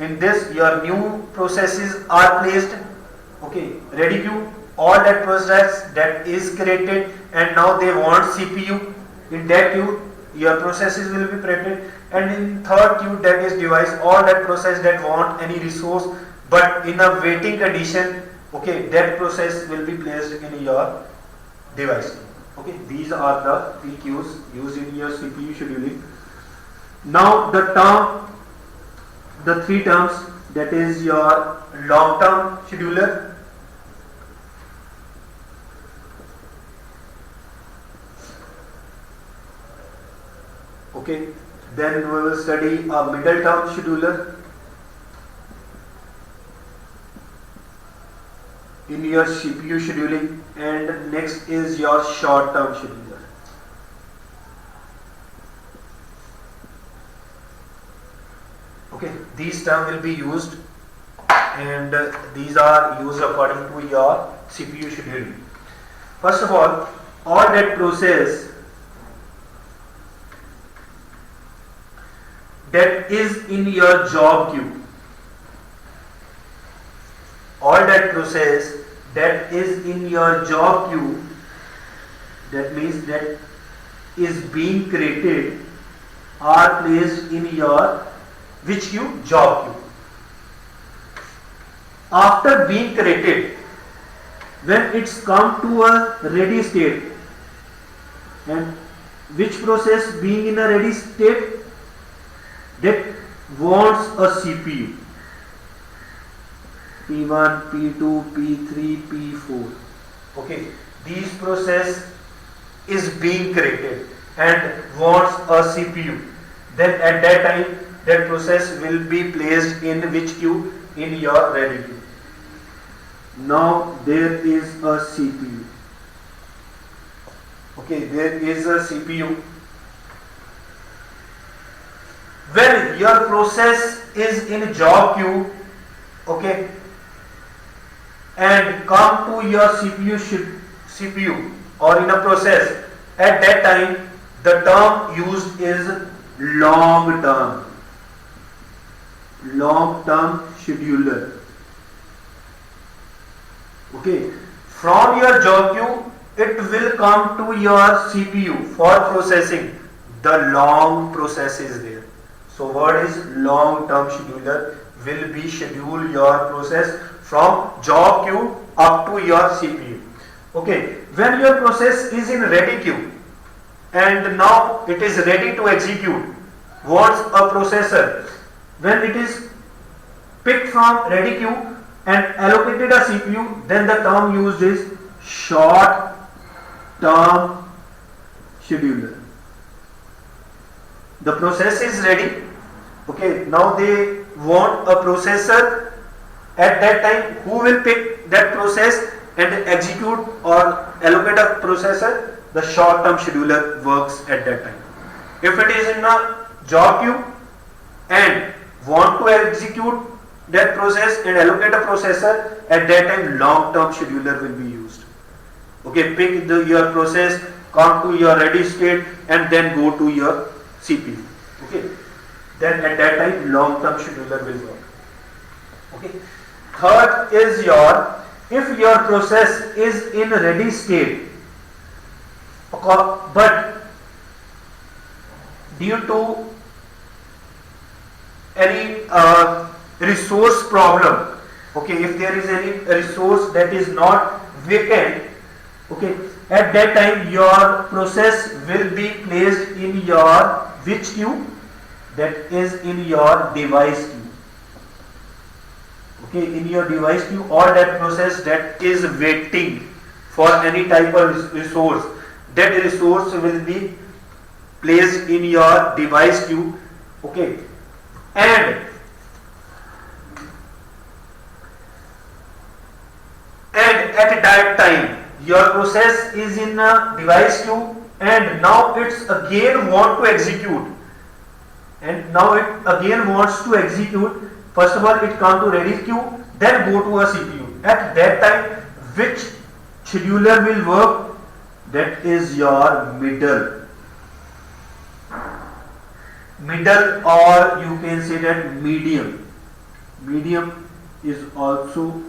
in this your new processes are placed. Okay, ready queue, all that process that is created and now they want CPU. In that queue your processes will be created, and in third queue, that is device, all that process that want any resource but in a waiting condition, okay, that process will be placed in your device. Okay, these are the three queues used in your CPU scheduling. Now the three terms, that is your long term scheduler, okay, then we will study a middle term scheduler in your CPU scheduling, and next is your short term scheduler. Okay, these terms will be used, and these are used according to your CPU scheduling. First of all that process that is in your job queue, all that process that is in your job queue, that means that is being created, are placed in your which queue? Job queue. After being created, when it's come to a ready state, and which process being in a ready state? That wants a CPU. P1, P2, P3, P4. Okay, these process is being created and wants a CPU. Then at that time, that process will be placed in which queue? In your ready queue. Now there is a CPU. Okay, there is a CPU. When your process is in job queue, okay, and come to your CPU or in a process, at that time the term used is long term scheduler. Okay, from your job queue it will come to your CPU for processing. The long process is there. So what is long term scheduler? Will be schedule your process from job queue up to your CPU. Okay, when your process is in ready queue and now it is ready to execute, wants a processor. When it is picked from ready queue and allocated a CPU, then the term used is short term scheduler. The process is ready. Okay, now they want a processor at that time who will pick that process and execute or allocate a processor. The short term scheduler works at that time. If it is in a job queue and want to execute that process and allocate a processor, at that time long term scheduler will be used. Okay, pick your process, come to your ready state and then go to your CPU. Okay, then at that time long term scheduler will work. Okay, third is if your process is in ready state, but due to any resource problem, okay, if there is any resource that is not vacant, okay, at that time your process will be placed in your which queue? That is in your device queue. Okay, in your device queue, or that process that is waiting for any type of resource, that resource will be placed in your device queue. Okay, and at that time your process is in a device queue and now it's again want to execute, and now it again wants to execute. First of all it come to ready queue, then go to a CPU. At that time which scheduler will work? That is your middle, or you can say that medium. Medium is also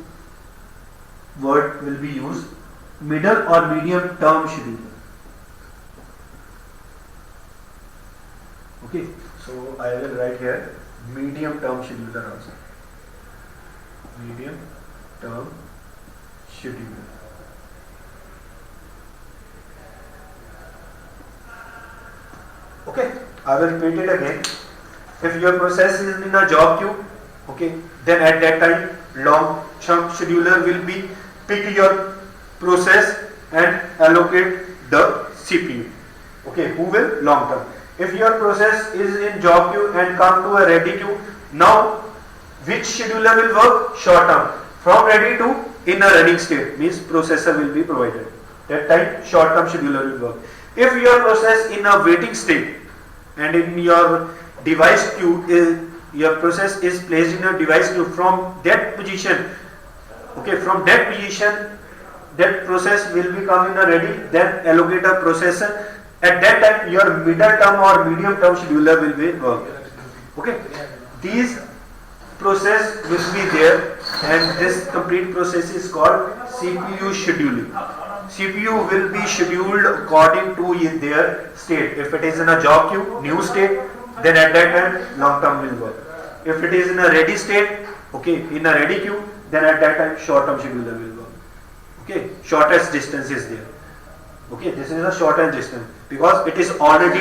word will be used. Middle or medium term scheduler. Okay, so I will write here medium term scheduler also. Medium term scheduler. Okay, I will repeat it again. If your process is in a job queue, okay, then at that time long term scheduler will be pick your process and allocate the CPU. Okay, who will? Long term. If your process is in job queue and come to a ready queue, now which scheduler will work? Short term. From ready to in a running state means processor will be provided. That time short term scheduler will work. If your process in a waiting state and in your device queue your process is placed in a device queue, from that position, okay, from that position that process will become in a ready, then allocate a processor. At that time your middle term or medium term scheduler will be work. Okay, these process will be there and this complete process is called CPU scheduling. CPU will be scheduled according to their state. If it is in a job queue, new state, then at that time long term will work. If it is in a ready state, okay, in a ready queue, then at that time short term scheduler will work. Okay, shortest distance is there. Okay, this is a shortest distance because it is already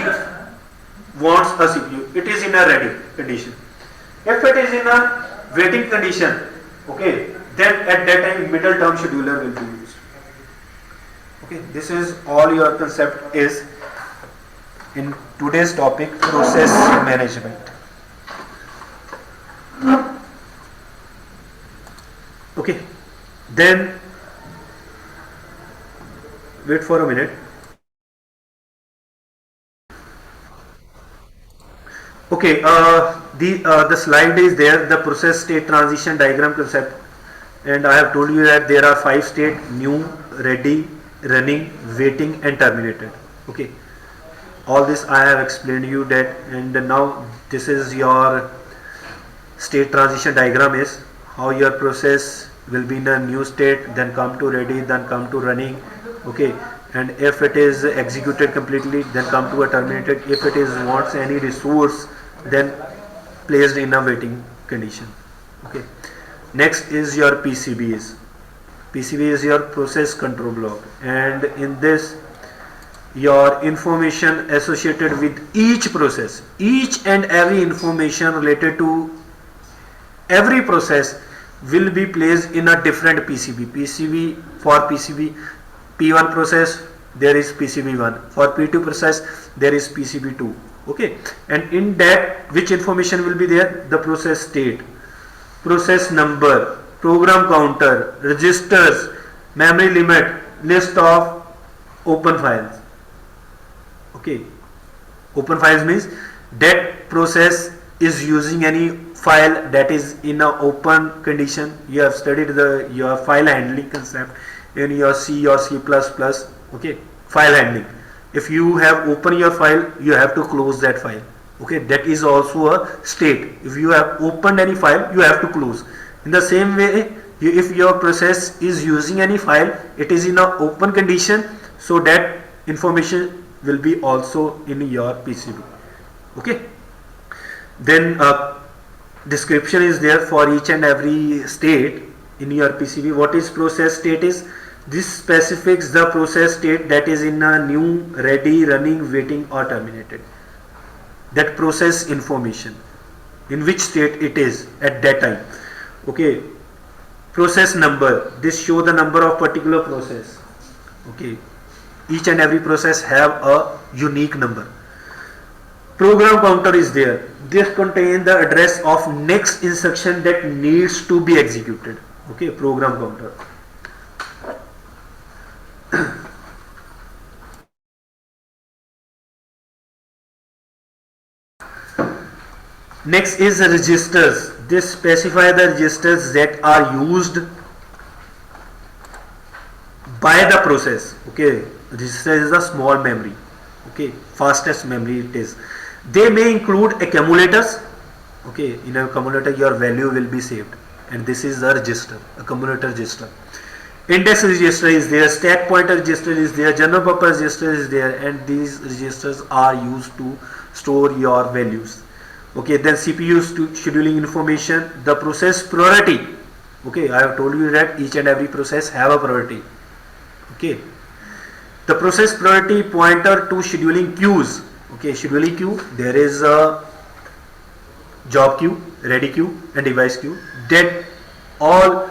wants a CPU. It is in a ready condition. If it is in a waiting condition, okay, then at that time middle term scheduler will be used. Okay, this is all your concept is in today's topic, process management. Okay, then wait for a minute. Okay, the slide is there, the process state transition diagram concept, and I have told you that there are 5 states: new, ready, running, waiting, and terminated. Okay, all this I have explained you that, and now this is your state transition diagram is how your process will be in a new state, then come to ready, then come to running. Okay, and if it is executed completely, then come to a terminated. If it is wants any resource, then placed in a waiting condition. Okay, next is your PCBs. PCB is your process control block, and in this your information associated with each process, each and every information related to every process will be placed in a different PCB. PCB for PCB P1 process there is PCB1. For P2 process, there is PCB2. Okay, and in that, which information will be there? The process state, process number, program counter, registers, memory limit, list of open files. Okay, open files means that process is using any file that is in a open condition. You have studied your file handling concept in your C or C++. Okay, file handling. If you have opened your file, you have to close that file. Okay, that is also a state. If you have opened any file, you have to close. In the same way, if your process is using any file, it is in a open condition, so that information will be also in your PCB. Okay, then description is there for each and every state in your PCB. What is process state is? This specifies the process state that is in a new, ready, running, waiting or terminated. That process information, in which state it is at that time. Okay, process number, this show the number of particular process. Okay, each and every process have a unique number. Program counter is there. This contains the address of next instruction that needs to be executed. Okay, program counter. Next is registers. This specify the registers that are used by the process. Okay, register is a small memory. Okay, fastest memory it is. They may include accumulators. Okay, in a accumulator your value will be saved, and this is a register, accumulator register. Index register is there, stack pointer register is there, general purpose register is there, and these registers are used to store your values. Okay, then CPU scheduling information, the process priority. Okay, I have told you that each and every process have a priority. Okay, the process priority pointer to scheduling queues. Okay, scheduling queue, there is a job queue, ready queue and device queue. That all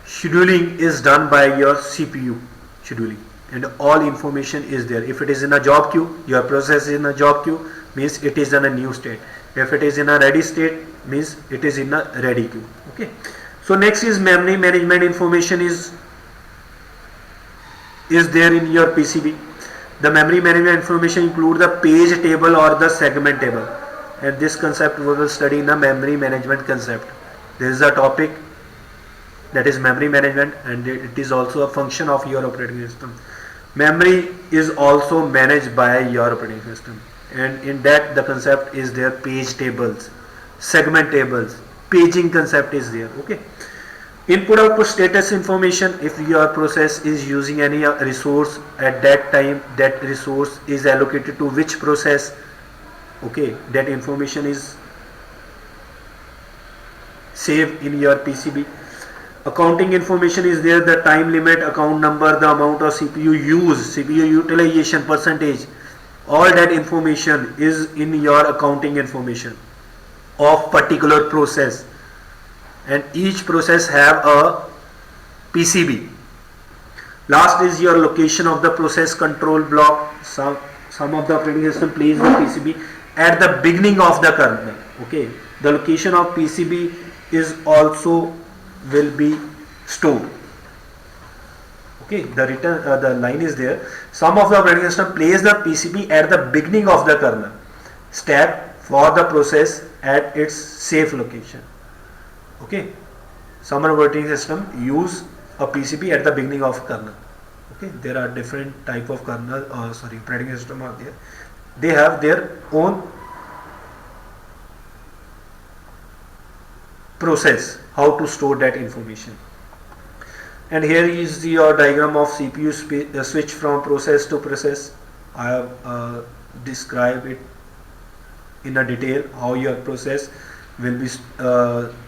scheduling is done by your CPU scheduling, and all information is there. If it is in a job queue, your process is in a job queue, means it is in a new state. If it is in a ready state, means it is in a ready queue. Okay, so next is memory management information is there in your PCB. The memory management information include the page table or the segment table, and this concept we will study in the memory management concept. There is a topic that is memory management, and it is also a function of your operating system. Memory is also managed by your operating system, and in that the concept is there, page tables, segment tables, paging concept is there. Okay, input output status information, if your process is using any resource at that time, that resource is allocated to which process. Okay, that information is saved in your PCB. Accounting information is there, the time limit, account number, the amount of CPU use, CPU utilization percentage, all that information is in your accounting information of particular process, and each process have a PCB. Last is your location of the process control block. Some of the operating system place the PCB at the beginning of the kernel. Okay, the location of PCB is also will be stored. Okay, the line is there. Some of the operating system place the PCB at the beginning of the kernel stack for the process at its safe location. Okay, some operating system use a PCB at the beginning of kernel. Okay, there are different type of kernel operating system are there. They have their own process how to store that information. And here is your diagram of CPU switch from process to process. I have described it in a detail how your process will be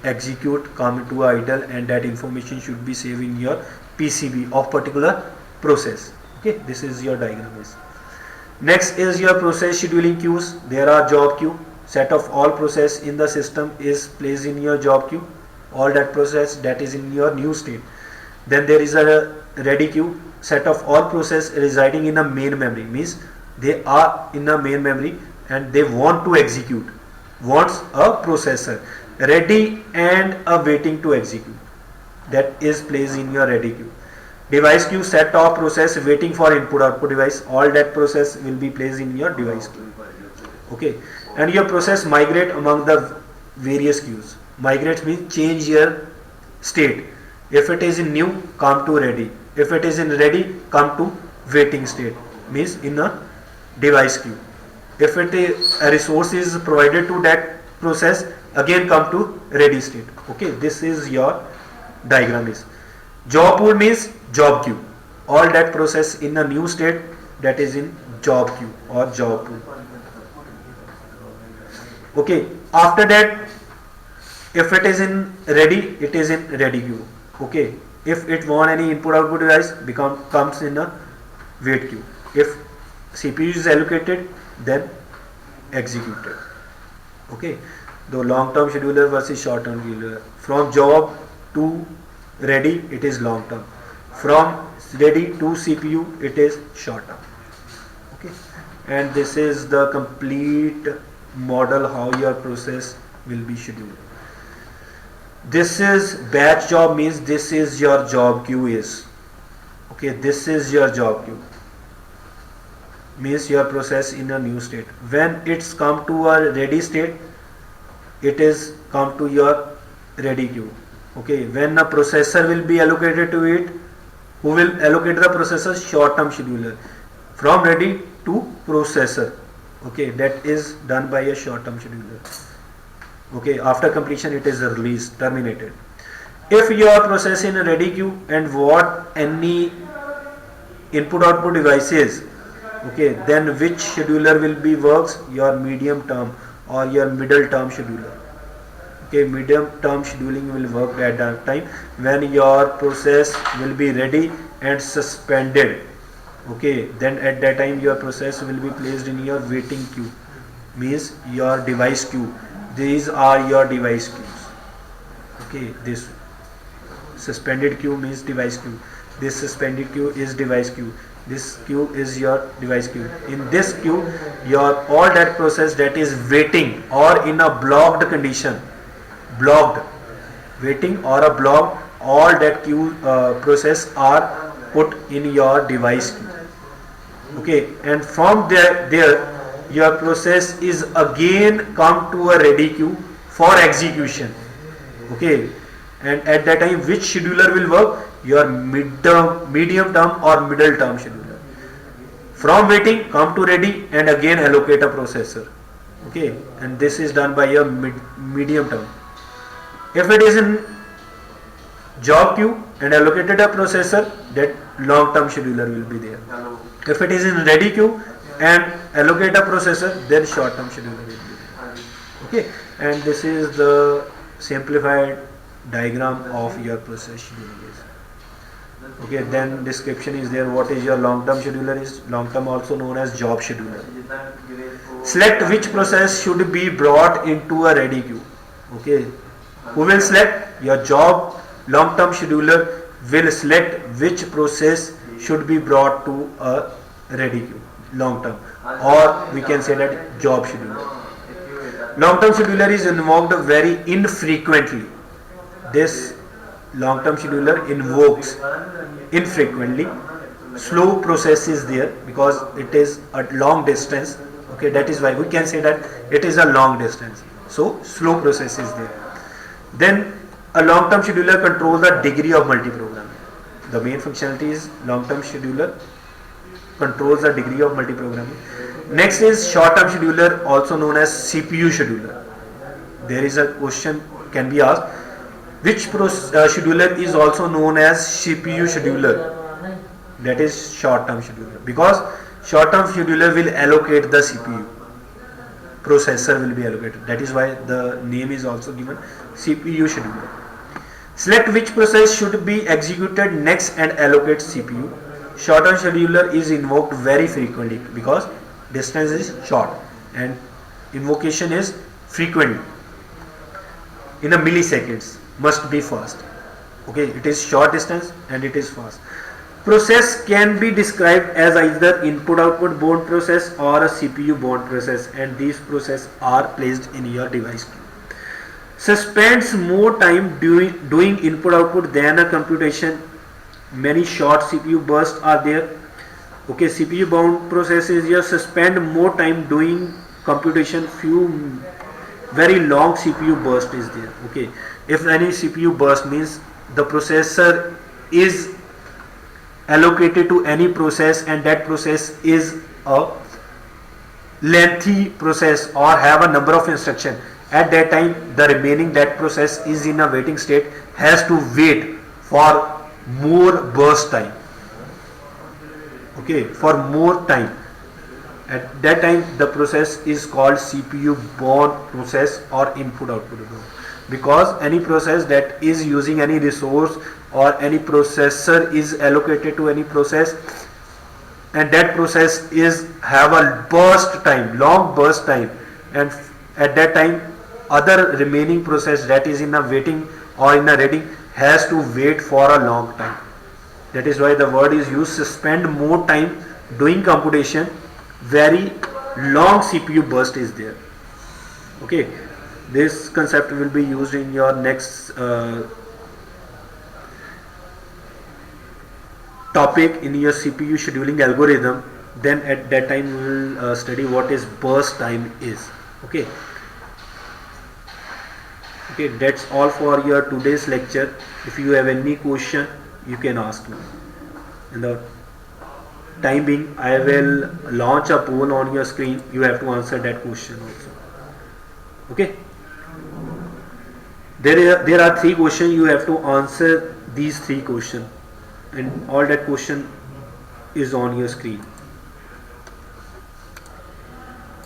execute, come into idle, and that information should be saved in your PCB of particular process. Okay, this is your diagram. Next is your process scheduling queues. There are job queue, set of all process in the system is placed in your job queue, all that process that is in your new state. Then there is a ready queue, set of all process residing in a main memory, means they are in a main memory and they want to execute, wants a processor ready and a waiting to execute, that is placed in your ready queue. Device queue, set of process waiting for input output device, all that process will be placed in your device queue. Okay, and your process migrate among the various queues. Migrate means change your state. If it is in new, come to ready. If it is in ready, come to waiting state, means in a device queue. If it is a resource is provided to that process, again come to ready state. Okay, this is your diagram is. Job pool means job queue. All that process in a new state, that is in job queue or job pool. Okay, after that, if it is in ready, it is in ready queue. Okay, if it want any input output device, comes in a wait queue. If CPU is allocated, then executed. Okay, the long term scheduler versus short term scheduler. From job to ready, it is long term. From ready to CPU, it is short term. Okay, and this is the complete model how your process will be scheduled. This is batch job, means this is your job queue is. Okay, this is your job queue, means your process in a new state. When it's come to a ready state, it is come to your ready queue. Okay, when a processor will be allocated to it, who will allocate the processor? Short term scheduler. From ready to processor. Okay, that is done by a short term scheduler. Okay, after completion it is released, terminated. If you are processing a ready queue and what any input output devices, okay, then which scheduler will be works? Your medium term or your middle term scheduler. Okay, medium term scheduling will work at that time when your process will be ready and suspended. Okay, then at that time your process will be placed in your waiting queue, means your device queue. These are your device queues. Okay, this suspended queue means device queue. This suspended queue is device queue. This queue is your device queue. In this queue, your all that process that is waiting or in a blocked condition, blocked, waiting or a blocked, all that queue process are put in your device queue. Okay, and from there your process is again come to a ready queue for execution. Okay, and at that time which scheduler will work? Your medium term or middle term scheduler. From waiting come to ready and again allocate a processor. Okay, and this is done by your medium term. If it is in job queue and allocated a processor, that long term scheduler will be there. If it is in ready queue and allocate a processor, then short term scheduler will be there. Okay, and this is the simplified diagram of your process scheduling. Okay, then description is there. What is your long term scheduler is? Long term also known as job scheduler. Select which process should be brought into a ready queue. Okay, who will select? Your job long term scheduler will select which process should be brought to a ready queue, long term, or we can say that job scheduler. Long term scheduler is invoked very infrequently. This long term scheduler invokes infrequently. Slow process is there because it is a long distance. Okay, that is why we can say that it is a long distance. So slow process is there. Then a long term scheduler controls the degree of multiprogramming. The main functionality is long term scheduler controls the degree of multiprogramming. Next is short term scheduler, also known as CPU scheduler. There is a question can be asked, which scheduler is also known as CPU scheduler? That is short term scheduler, because short term scheduler will allocate the CPU, processor will be allocated. That is why the name is also given CPU scheduler. Select which process should be executed next and allocate CPU. Short term scheduler is invoked very frequently because distance is short and invocation is frequent in a milliseconds, must be fast. Okay, it is short distance and it is fast. Process can be described as either input output bound process or a CPU bound process, and these processes are placed in your device. Suspends more time doing input output than a computation. Many short CPU bursts are there. Okay, CPU bound process is your suspend more time doing computation, few very long CPU burst is there. Okay, if any CPU burst means the processor is allocated to any process and that process is a lengthy process or have a number of instruction, at that time the remaining that process is in a waiting state, has to wait for more burst time. Okay, for more time. At that time the process is called CPU bound process or input output bound, because any process that is using any resource or any processor is allocated to any process, and that process is have a burst time, long burst time, and at that time other remaining process that is in a waiting or in a ready has to wait for a long time. That is why the word is used, spend more time doing computation, very long CPU burst is there. Okay, this concept will be used in your next topic in your CPU scheduling algorithm. Then at that time we will study what is burst time is. Okay, okay, that's all for your today's lecture. If you have any question you can ask me. In the time being, I will launch a poll on your screen. You have to answer that question also. Okay, there are three questions. You have to answer these three questions, and all that question is on your screen.